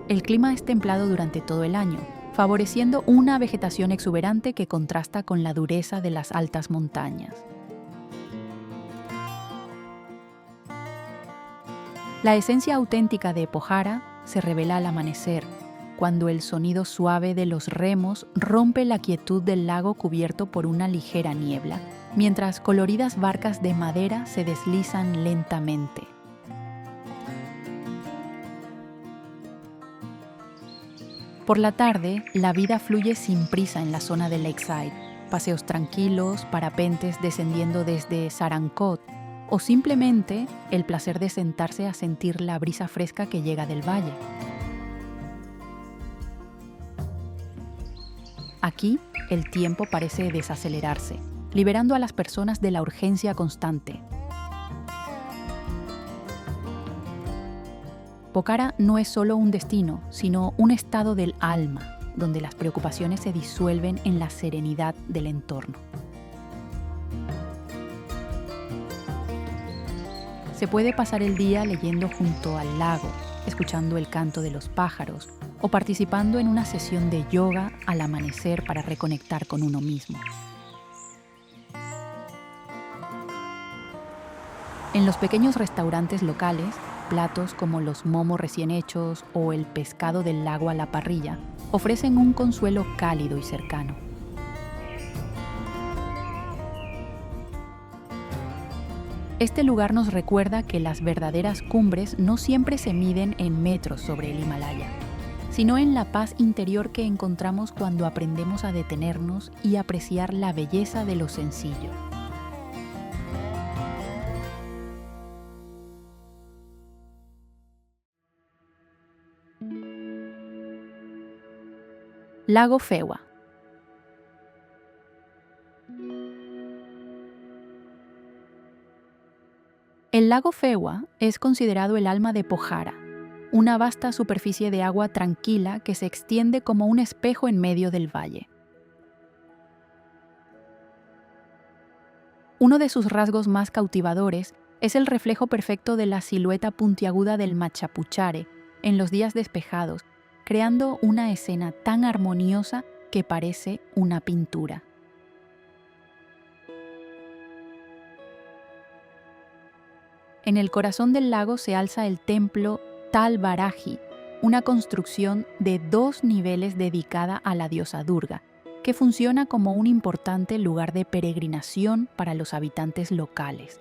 El clima es templado durante todo el año, favoreciendo una vegetación exuberante que contrasta con la dureza de las altas montañas. La esencia auténtica de Pohara se revela al amanecer, cuando el sonido suave de los remos rompe la quietud del lago cubierto por una ligera niebla, mientras coloridas barcas de madera se deslizan lentamente. Por la tarde, la vida fluye sin prisa en la zona de Lakeside. Paseos tranquilos, parapentes descendiendo desde Sarankot, o simplemente el placer de sentarse a sentir la brisa fresca que llega del valle. Aquí, el tiempo parece desacelerarse, liberando a las personas de la urgencia constante. Pokhara no es solo un destino, sino un estado del alma, donde las preocupaciones se disuelven en la serenidad del entorno. Se puede pasar el día leyendo junto al lago, escuchando el canto de los pájaros o participando en una sesión de yoga al amanecer para reconectar con uno mismo. En los pequeños restaurantes locales, platos como los momo recién hechos o el pescado del lago a la parrilla ofrecen un consuelo cálido y cercano. Este lugar nos recuerda que las verdaderas cumbres no siempre se miden en metros sobre el Himalaya, sino en la paz interior que encontramos cuando aprendemos a detenernos y apreciar la belleza de lo sencillo. Lago Phewa. El lago Phewa es considerado el alma de Pokhara, una vasta superficie de agua tranquila que se extiende como un espejo en medio del valle. Uno de sus rasgos más cautivadores es el reflejo perfecto de la silueta puntiaguda del Machapuchare en los días despejados, creando una escena tan armoniosa que parece una pintura. En el corazón del lago se alza el templo Tal Baraji, una construcción de 2 niveles dedicada a la diosa Durga, que funciona como un importante lugar de peregrinación para los habitantes locales.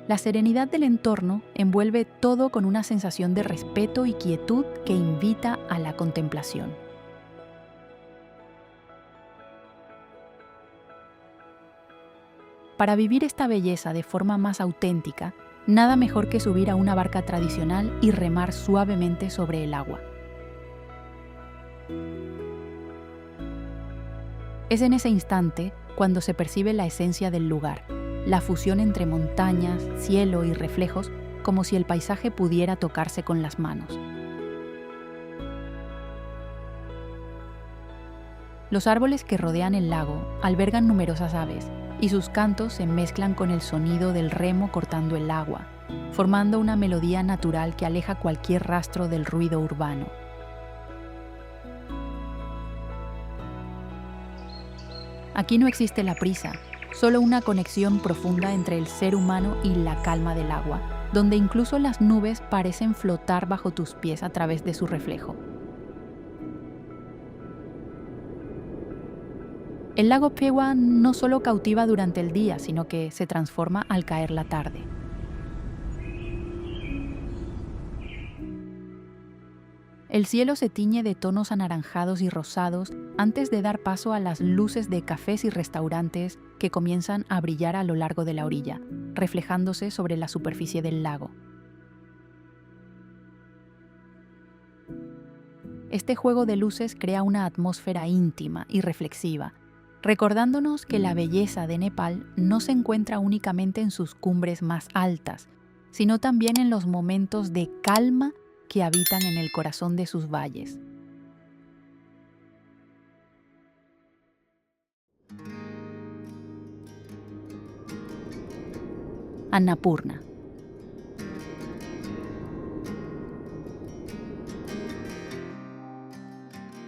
La serenidad del entorno envuelve todo con una sensación de respeto y quietud que invita a la contemplación. Para vivir esta belleza de forma más auténtica, nada mejor que subir a una barca tradicional y remar suavemente sobre el agua. Es en ese instante cuando se percibe la esencia del lugar, la fusión entre montañas, cielo y reflejos, como si el paisaje pudiera tocarse con las manos. Los árboles que rodean el lago albergan numerosas aves, y sus cantos se mezclan con el sonido del remo cortando el agua, formando una melodía natural que aleja cualquier rastro del ruido urbano. Aquí no existe la prisa, solo una conexión profunda entre el ser humano y la calma del agua, donde incluso las nubes parecen flotar bajo tus pies a través de su reflejo. El lago Phewa no solo cautiva durante el día, sino que se transforma al caer la tarde. El cielo se tiñe de tonos anaranjados y rosados antes de dar paso a las luces de cafés y restaurantes que comienzan a brillar a lo largo de la orilla, reflejándose sobre la superficie del lago. Este juego de luces crea una atmósfera íntima y reflexiva, recordándonos que la belleza de Nepal no se encuentra únicamente en sus cumbres más altas, sino también en los momentos de calma que habitan en el corazón de sus valles. Annapurna.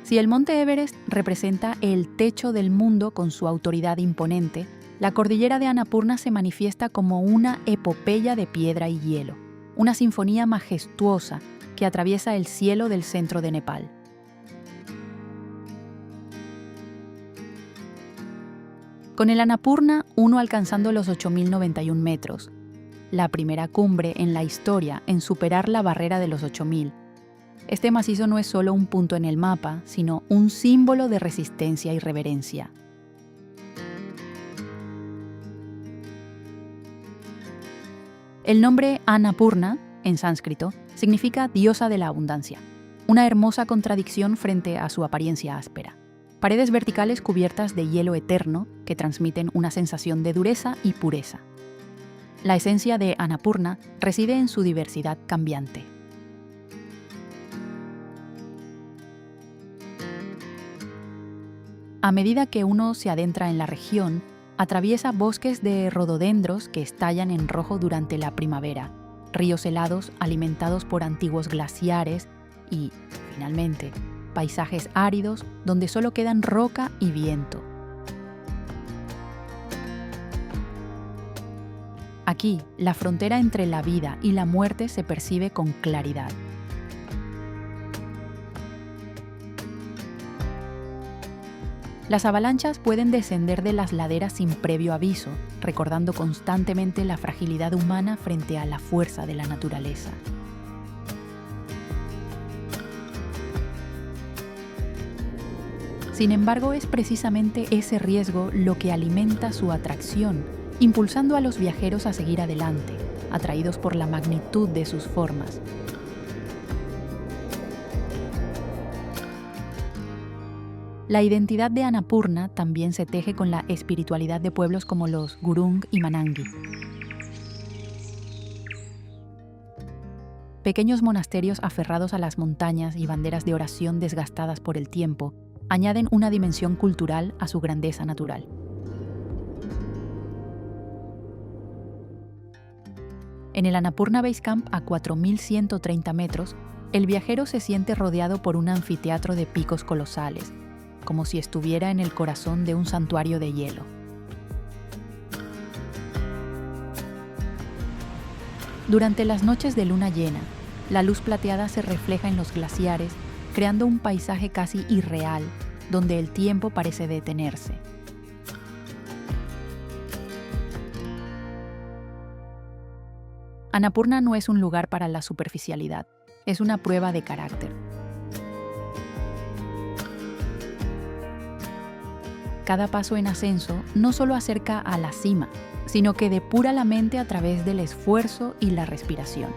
Si el monte Everest representa el techo del mundo con su autoridad imponente, la cordillera de Annapurna se manifiesta como una epopeya de piedra y hielo, una sinfonía majestuosa que atraviesa el cielo del centro de Nepal. Con el Annapurna, uno alcanzando los 8.091 metros, la primera cumbre en la historia en superar la barrera de los 8.000. Este macizo no es solo un punto en el mapa, sino un símbolo de resistencia y reverencia. El nombre Annapurna, en sánscrito, significa diosa de la abundancia, una hermosa contradicción frente a su apariencia áspera. Paredes verticales cubiertas de hielo eterno que transmiten una sensación de dureza y pureza. La esencia de Annapurna reside en su diversidad cambiante. A medida que uno se adentra en la región, atraviesa bosques de rododendros que estallan en rojo durante la primavera, ríos helados alimentados por antiguos glaciares y, finalmente, paisajes áridos donde solo quedan roca y viento. Aquí, la frontera entre la vida y la muerte se percibe con claridad. Las avalanchas pueden descender de las laderas sin previo aviso, recordando constantemente la fragilidad humana frente a la fuerza de la naturaleza. Sin embargo, es precisamente ese riesgo lo que alimenta su atracción, impulsando a los viajeros a seguir adelante, atraídos por la magnitud de sus formas. La identidad de Annapurna también se teje con la espiritualidad de pueblos como los Gurung y Manangi. Pequeños monasterios aferrados a las montañas y banderas de oración desgastadas por el tiempo añaden una dimensión cultural a su grandeza natural. En el Annapurna Base Camp, a 4.130 metros, el viajero se siente rodeado por un anfiteatro de picos colosales, como si estuviera en el corazón de un santuario de hielo. Durante las noches de luna llena, la luz plateada se refleja en los glaciares, creando un paisaje casi irreal, donde el tiempo parece detenerse. Annapurna no es un lugar para la superficialidad, es una prueba de carácter. Cada paso en ascenso no solo acerca a la cima, sino que depura la mente a través del esfuerzo y la respiración.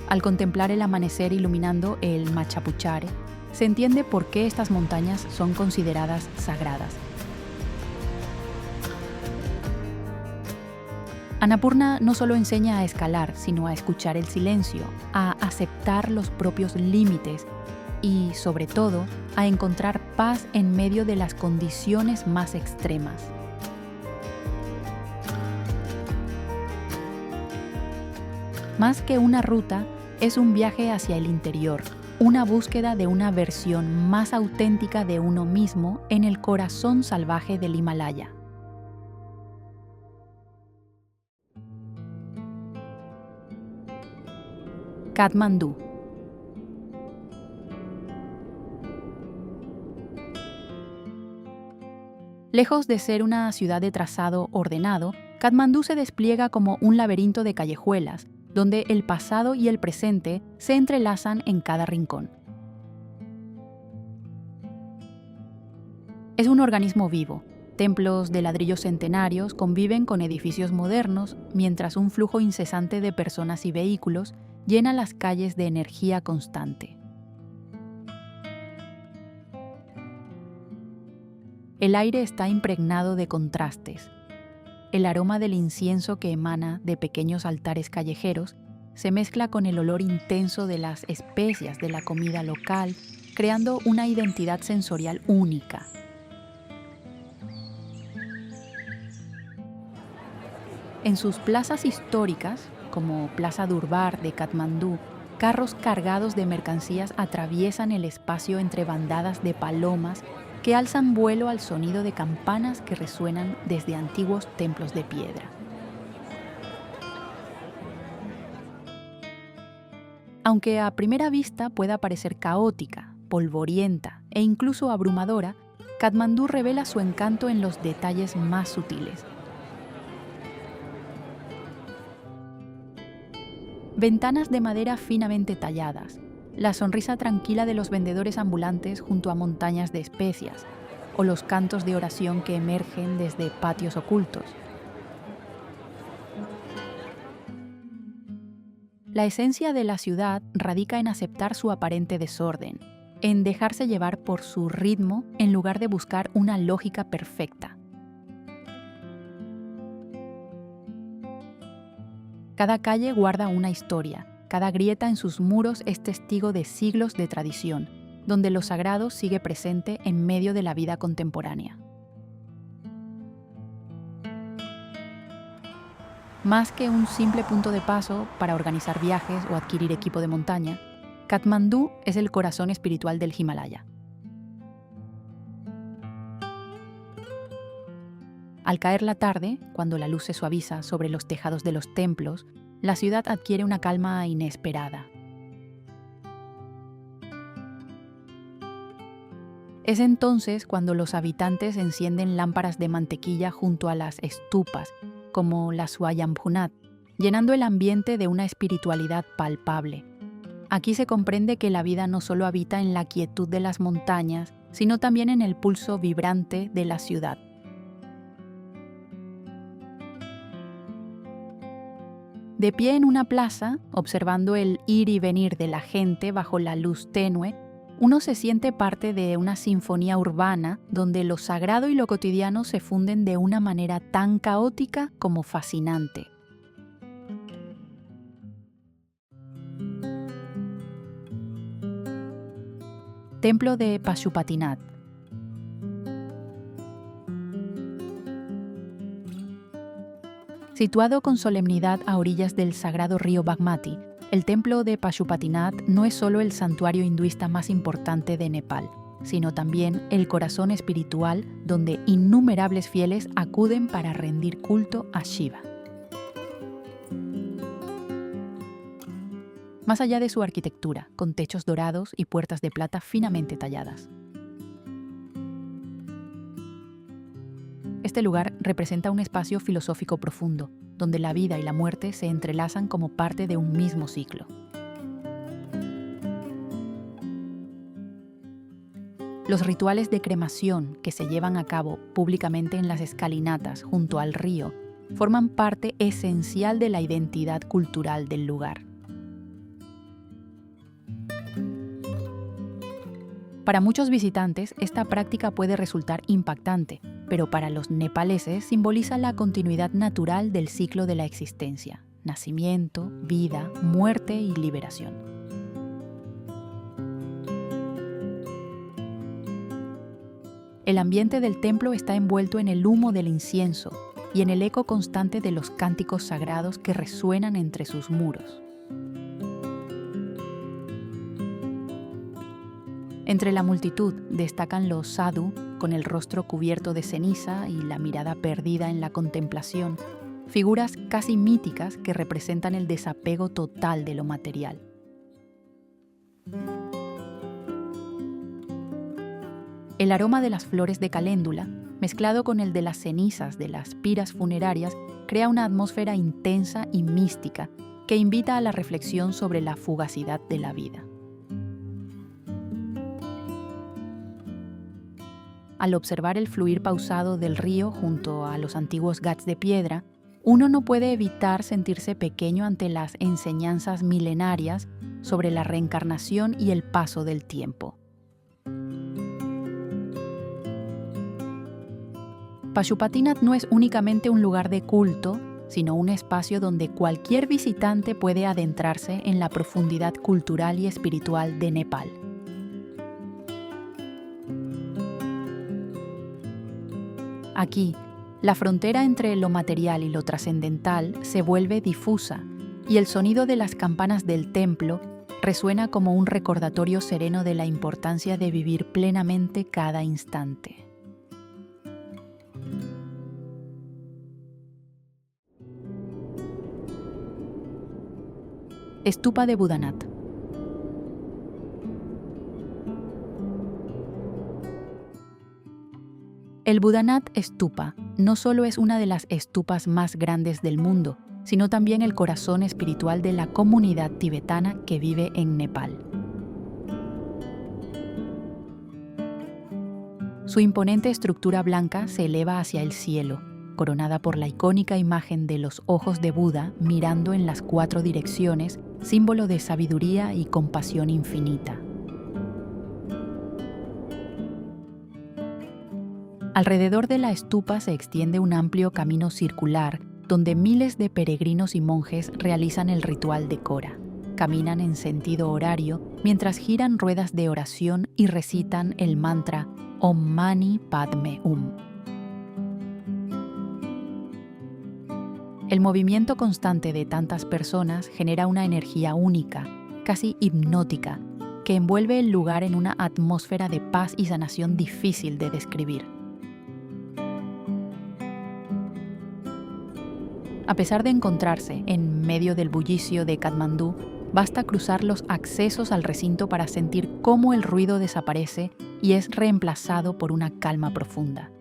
Al contemplar el amanecer iluminando el Machapuchare, se entiende por qué estas montañas son consideradas sagradas. Annapurna no solo enseña a escalar, sino a escuchar el silencio, a aceptar los propios límites y, sobre todo, a encontrar paz en medio de las condiciones más extremas. Más que una ruta, es un viaje hacia el interior, una búsqueda de una versión más auténtica de uno mismo en el corazón salvaje del Himalaya. Katmandú. Lejos de ser una ciudad de trazado ordenado, Katmandú se despliega como un laberinto de callejuelas, donde el pasado y el presente se entrelazan en cada rincón. Es un organismo vivo. Templos de ladrillos centenarios conviven con edificios modernos, mientras un flujo incesante de personas y vehículos llena las calles de energía constante. El aire está impregnado de contrastes. el aroma del incienso que emana de pequeños altares callejeros se mezcla con el olor intenso de las especias de la comida local, creando una identidad sensorial única. En sus plazas históricas, como Plaza Durbar de Katmandú, carros cargados de mercancías atraviesan el espacio entre bandadas de palomas que alzan vuelo al sonido de campanas que resuenan desde antiguos templos de piedra. Aunque a primera vista pueda parecer caótica, polvorienta e incluso abrumadora, Katmandú revela su encanto en los detalles más sutiles. Ventanas de madera finamente talladas, la sonrisa tranquila de los vendedores ambulantes junto a montañas de especias, o los cantos de oración que emergen desde patios ocultos. La esencia de la ciudad radica en aceptar su aparente desorden, en dejarse llevar por su ritmo en lugar de buscar una lógica perfecta. Cada calle guarda una historia, cada grieta en sus muros es testigo de siglos de tradición, donde lo sagrado sigue presente en medio de la vida contemporánea. Más que un simple punto de paso para organizar viajes o adquirir equipo de montaña, Katmandú es el corazón espiritual del Himalaya. Al caer la tarde, cuando la luz se suaviza sobre los tejados de los templos, la ciudad adquiere una calma inesperada. Es entonces cuando los habitantes encienden lámparas de mantequilla junto a las estupas, como la Swayambhunat, llenando el ambiente de una espiritualidad palpable. Aquí se comprende que la vida no solo habita en la quietud de las montañas, sino también en el pulso vibrante de la ciudad. De pie en una plaza, observando el ir y venir de la gente bajo la luz tenue, uno se siente parte de una sinfonía urbana donde lo sagrado y lo cotidiano se funden de una manera tan caótica como fascinante. Templo de Pashupatinath. Situado con solemnidad a orillas del sagrado río Bagmati, el templo de Pashupatinath no es solo el santuario hinduista más importante de Nepal, sino también el corazón espiritual donde innumerables fieles acuden para rendir culto a Shiva. Más allá de su arquitectura, con techos dorados y puertas de plata finamente talladas. Este lugar representa un espacio filosófico profundo, donde la vida y la muerte se entrelazan como parte de un mismo ciclo. Los rituales de cremación que se llevan a cabo públicamente en las escalinatas junto al río forman parte esencial de la identidad cultural del lugar. Para muchos visitantes, esta práctica puede resultar impactante, pero para los nepaleses simboliza la continuidad natural del ciclo de la existencia: nacimiento, vida, muerte y liberación. El ambiente del templo está envuelto en el humo del incienso y en el eco constante de los cánticos sagrados que resuenan entre sus muros. Entre la multitud destacan los sadhu, con el rostro cubierto de ceniza y la mirada perdida en la contemplación, figuras casi míticas que representan el desapego total de lo material. El aroma de las flores de caléndula, mezclado con el de las cenizas de las piras funerarias, crea una atmósfera intensa y mística que invita a la reflexión sobre la fugacidad de la vida. Al observar el fluir pausado del río junto a los antiguos ghats de piedra, uno no puede evitar sentirse pequeño ante las enseñanzas milenarias sobre la reencarnación y el paso del tiempo. Pashupatinath no es únicamente un lugar de culto, sino un espacio donde cualquier visitante puede adentrarse en la profundidad cultural y espiritual de Nepal. Aquí, la frontera entre lo material y lo trascendental se vuelve difusa, y el sonido de las campanas del templo resuena como un recordatorio sereno de la importancia de vivir plenamente cada instante. Stupa de Budanath. El Budanath Stupa no solo es una de las estupas más grandes del mundo, sino también el corazón espiritual de la comunidad tibetana que vive en Nepal. Su imponente estructura blanca se eleva hacia el cielo, coronada por la icónica imagen de los ojos de Buda mirando en las 4 direcciones, símbolo de sabiduría y compasión infinita. Alrededor de la estupa se extiende un amplio camino circular donde miles de peregrinos y monjes realizan el ritual de Kora. Caminan en sentido horario mientras giran ruedas de oración y recitan el mantra Om Mani Padme Hum. El movimiento constante de tantas personas genera una energía única, casi hipnótica, que envuelve el lugar en una atmósfera de paz y sanación difícil de describir. A pesar de encontrarse en medio del bullicio de Katmandú, basta cruzar los accesos al recinto para sentir cómo el ruido desaparece y es reemplazado por una calma profunda.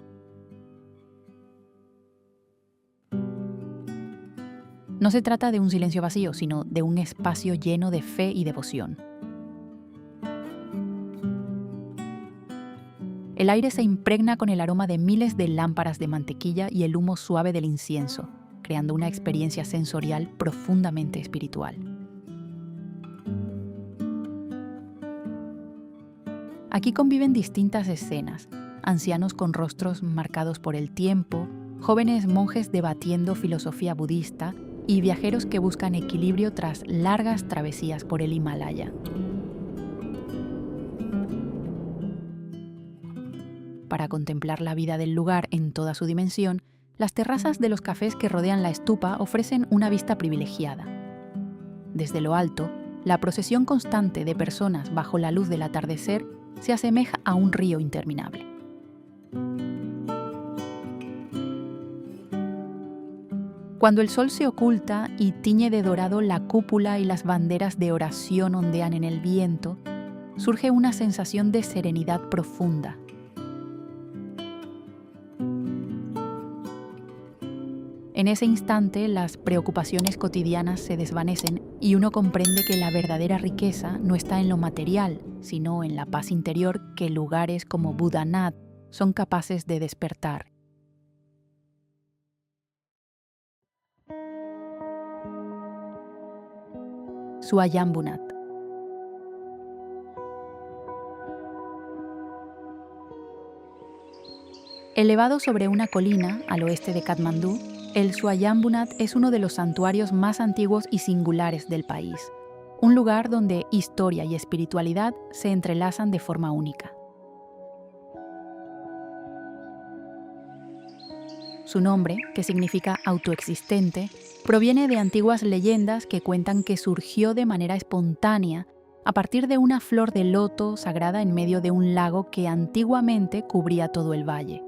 No se trata de un silencio vacío, sino de un espacio lleno de fe y devoción. El aire se impregna con el aroma de miles de lámparas de mantequilla y el humo suave del incienso, creando una experiencia sensorial profundamente espiritual. Aquí conviven distintas escenas: ancianos con rostros marcados por el tiempo, jóvenes monjes debatiendo filosofía budista y viajeros que buscan equilibrio tras largas travesías por el Himalaya. Para contemplar la vida del lugar en toda su dimensión, las terrazas de los cafés que rodean la estupa ofrecen una vista privilegiada. Desde lo alto, la procesión constante de personas bajo la luz del atardecer se asemeja a un río interminable. Cuando el sol se oculta y tiñe de dorado la cúpula y las banderas de oración ondean en el viento, surge una sensación de serenidad profunda. En ese instante, las preocupaciones cotidianas se desvanecen y uno comprende que la verdadera riqueza no está en lo material, sino en la paz interior que lugares como Budanath son capaces de despertar. Swayambhunath. Elevado sobre una colina al oeste de Katmandú, el Swayambhunath es uno de los santuarios más antiguos y singulares del país, un lugar donde historia y espiritualidad se entrelazan de forma única. Su nombre, que significa autoexistente, proviene de antiguas leyendas que cuentan que surgió de manera espontánea a partir de una flor de loto sagrada en medio de un lago que antiguamente cubría todo el valle.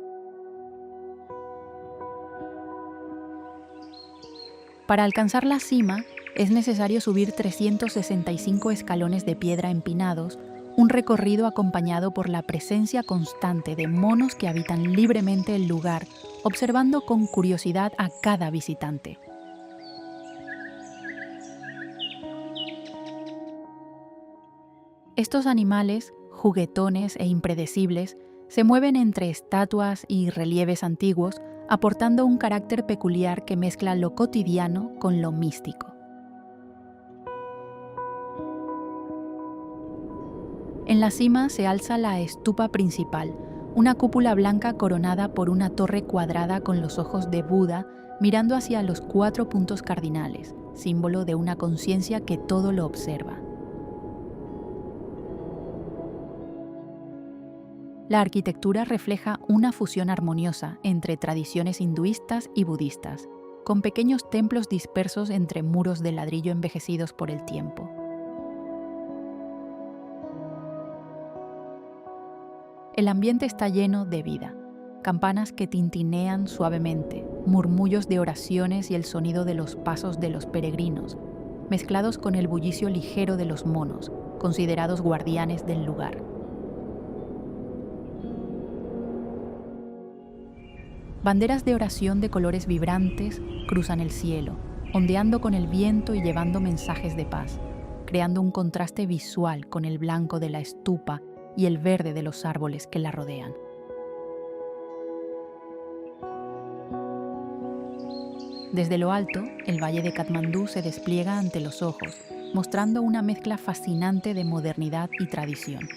Para alcanzar la cima, es necesario subir 365 escalones de piedra empinados, un recorrido acompañado por la presencia constante de monos que habitan libremente el lugar, observando con curiosidad a cada visitante. Estos animales, juguetones e impredecibles, se mueven entre estatuas y relieves antiguos, aportando un carácter peculiar que mezcla lo cotidiano con lo místico. En la cima se alza la estupa principal, Una cúpula blanca coronada por una torre cuadrada con los ojos de Buda mirando hacia los 4 puntos cardinales, símbolo de una conciencia que todo lo observa. La arquitectura refleja una fusión armoniosa entre tradiciones hinduistas y budistas, con pequeños templos dispersos entre muros de ladrillo envejecidos por el tiempo. El ambiente está lleno de vida. Campanas que tintinean suavemente, murmullos de oraciones y el sonido de los pasos de los peregrinos, mezclados con el bullicio ligero de los monos, considerados guardianes del lugar. Banderas de oración de colores vibrantes cruzan el cielo, ondeando con el viento y llevando mensajes de paz, creando un contraste visual con el blanco de la estupa y el verde de los árboles que la rodean. Desde lo alto, el valle de Katmandú se despliega ante los ojos, mostrando una mezcla fascinante de modernidad y tradición.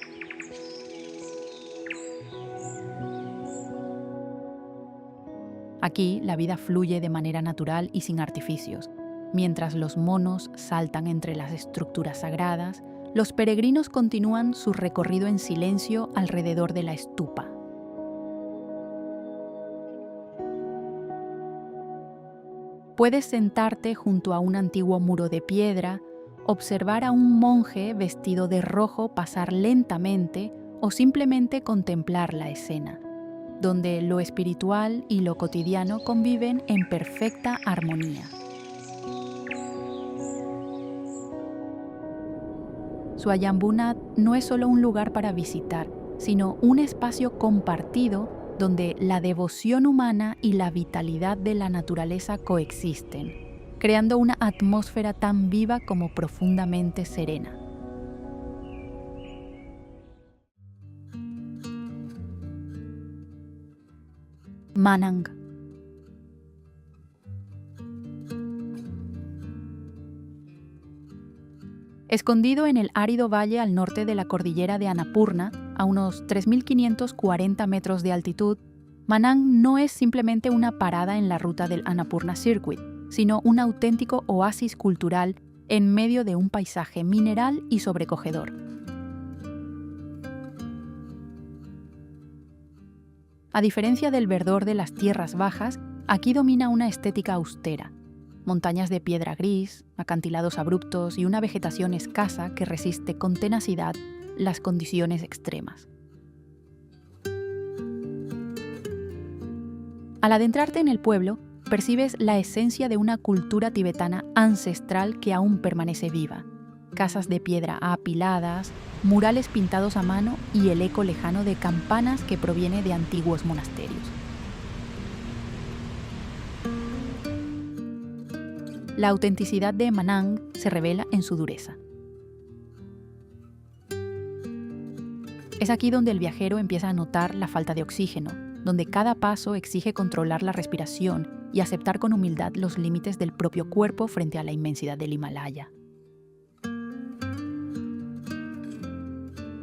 Aquí, la vida fluye de manera natural y sin artificios. Mientras los monos saltan entre las estructuras sagradas, los peregrinos continúan su recorrido en silencio alrededor de la estupa. Puedes sentarte junto a un antiguo muro de piedra, observar a un monje vestido de rojo pasar lentamente o simplemente contemplar la escena, donde lo espiritual y lo cotidiano conviven en perfecta armonía. Swayambhu Nath no es solo un lugar para visitar, sino un espacio compartido donde la devoción humana y la vitalidad de la naturaleza coexisten, creando una atmósfera tan viva como profundamente serena. Manang. Escondido en el árido valle al norte de la cordillera de Annapurna, a unos 3.540 metros de altitud, Manang no es simplemente una parada en la ruta del Annapurna Circuit, sino un auténtico oasis cultural en medio de un paisaje mineral y sobrecogedor. A diferencia del verdor de las tierras bajas, aquí domina una estética austera. Montañas de piedra gris, acantilados abruptos y una vegetación escasa que resiste con tenacidad las condiciones extremas. Al adentrarte en el pueblo, percibes la esencia de una cultura tibetana ancestral que aún permanece viva. Casas de piedra apiladas, murales pintados a mano y el eco lejano de campanas que proviene de antiguos monasterios. La autenticidad de Manang se revela en su dureza. Es aquí donde el viajero empieza a notar la falta de oxígeno, donde cada paso exige controlar la respiración y aceptar con humildad los límites del propio cuerpo frente a la inmensidad del Himalaya.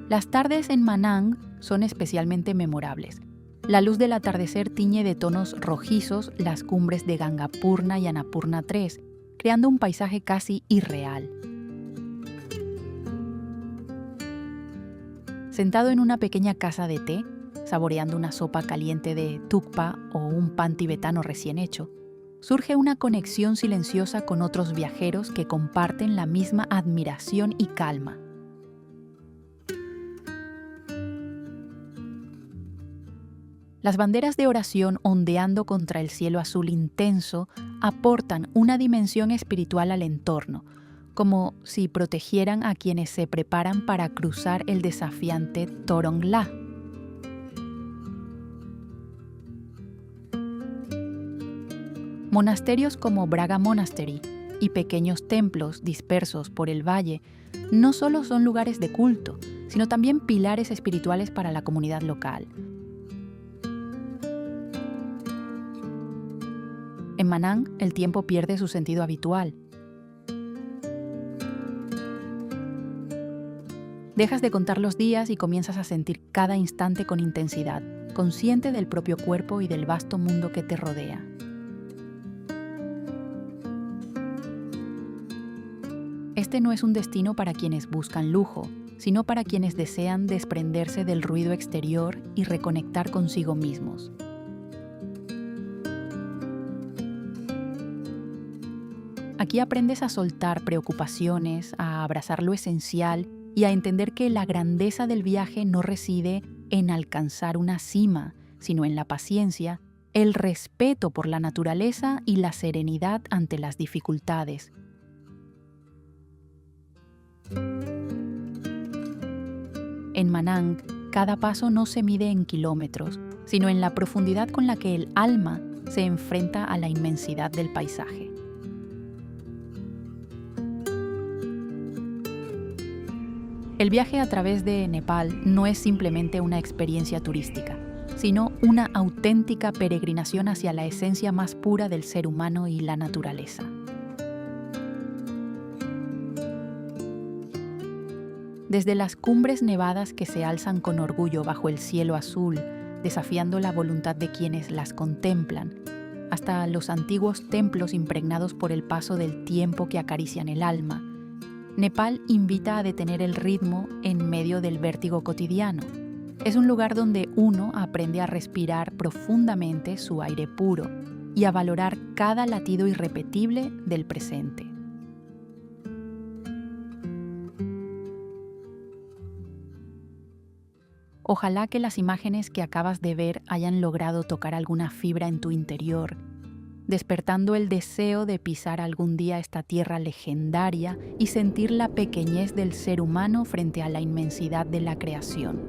Las tardes en Manang son especialmente memorables. La luz del atardecer tiñe de tonos rojizos las cumbres de Gangapurna y Annapurna III, creando un paisaje casi irreal. Sentado en una pequeña casa de té, saboreando una sopa caliente de thukpa o un pan tibetano recién hecho, surge una conexión silenciosa con otros viajeros que comparten la misma admiración y calma. Las banderas de oración ondeando contra el cielo azul intenso aportan una dimensión espiritual al entorno, como si protegieran a quienes se preparan para cruzar el desafiante Torongla. Monasterios como Braga Monastery y pequeños templos dispersos por el valle no solo son lugares de culto, sino también pilares espirituales para la comunidad local. En Manang, el tiempo pierde su sentido habitual. Dejas de contar los días y comienzas a sentir cada instante con intensidad, consciente del propio cuerpo y del vasto mundo que te rodea. Este no es un destino para quienes buscan lujo, sino para quienes desean desprenderse del ruido exterior y reconectar consigo mismos. Aquí aprendes a soltar preocupaciones, a abrazar lo esencial y a entender que la grandeza del viaje no reside en alcanzar una cima, sino en la paciencia, el respeto por la naturaleza y la serenidad ante las dificultades. En Manang, cada paso no se mide en kilómetros, sino en la profundidad con la que el alma se enfrenta a la inmensidad del paisaje. El viaje a través de Nepal no es simplemente una experiencia turística, sino una auténtica peregrinación hacia la esencia más pura del ser humano y la naturaleza. Desde las cumbres nevadas que se alzan con orgullo bajo el cielo azul, desafiando la voluntad de quienes las contemplan, hasta los antiguos templos impregnados por el paso del tiempo que acarician el alma, Nepal invita a detener el ritmo en medio del vértigo cotidiano. Es un lugar donde uno aprende a respirar profundamente su aire puro y a valorar cada latido irrepetible del presente. Ojalá que las imágenes que acabas de ver hayan logrado tocar alguna fibra en tu interior, despertando el deseo de pisar algún día esta tierra legendaria y sentir la pequeñez del ser humano frente a la inmensidad de la creación.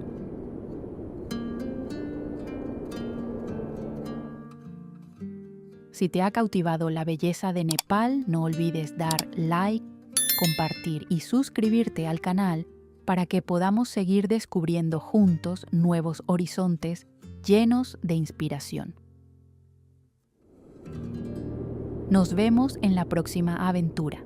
Si te ha cautivado la belleza de Nepal, no olvides dar like, compartir y suscribirte al canal para que podamos seguir descubriendo juntos nuevos horizontes llenos de inspiración. Nos vemos en la próxima aventura.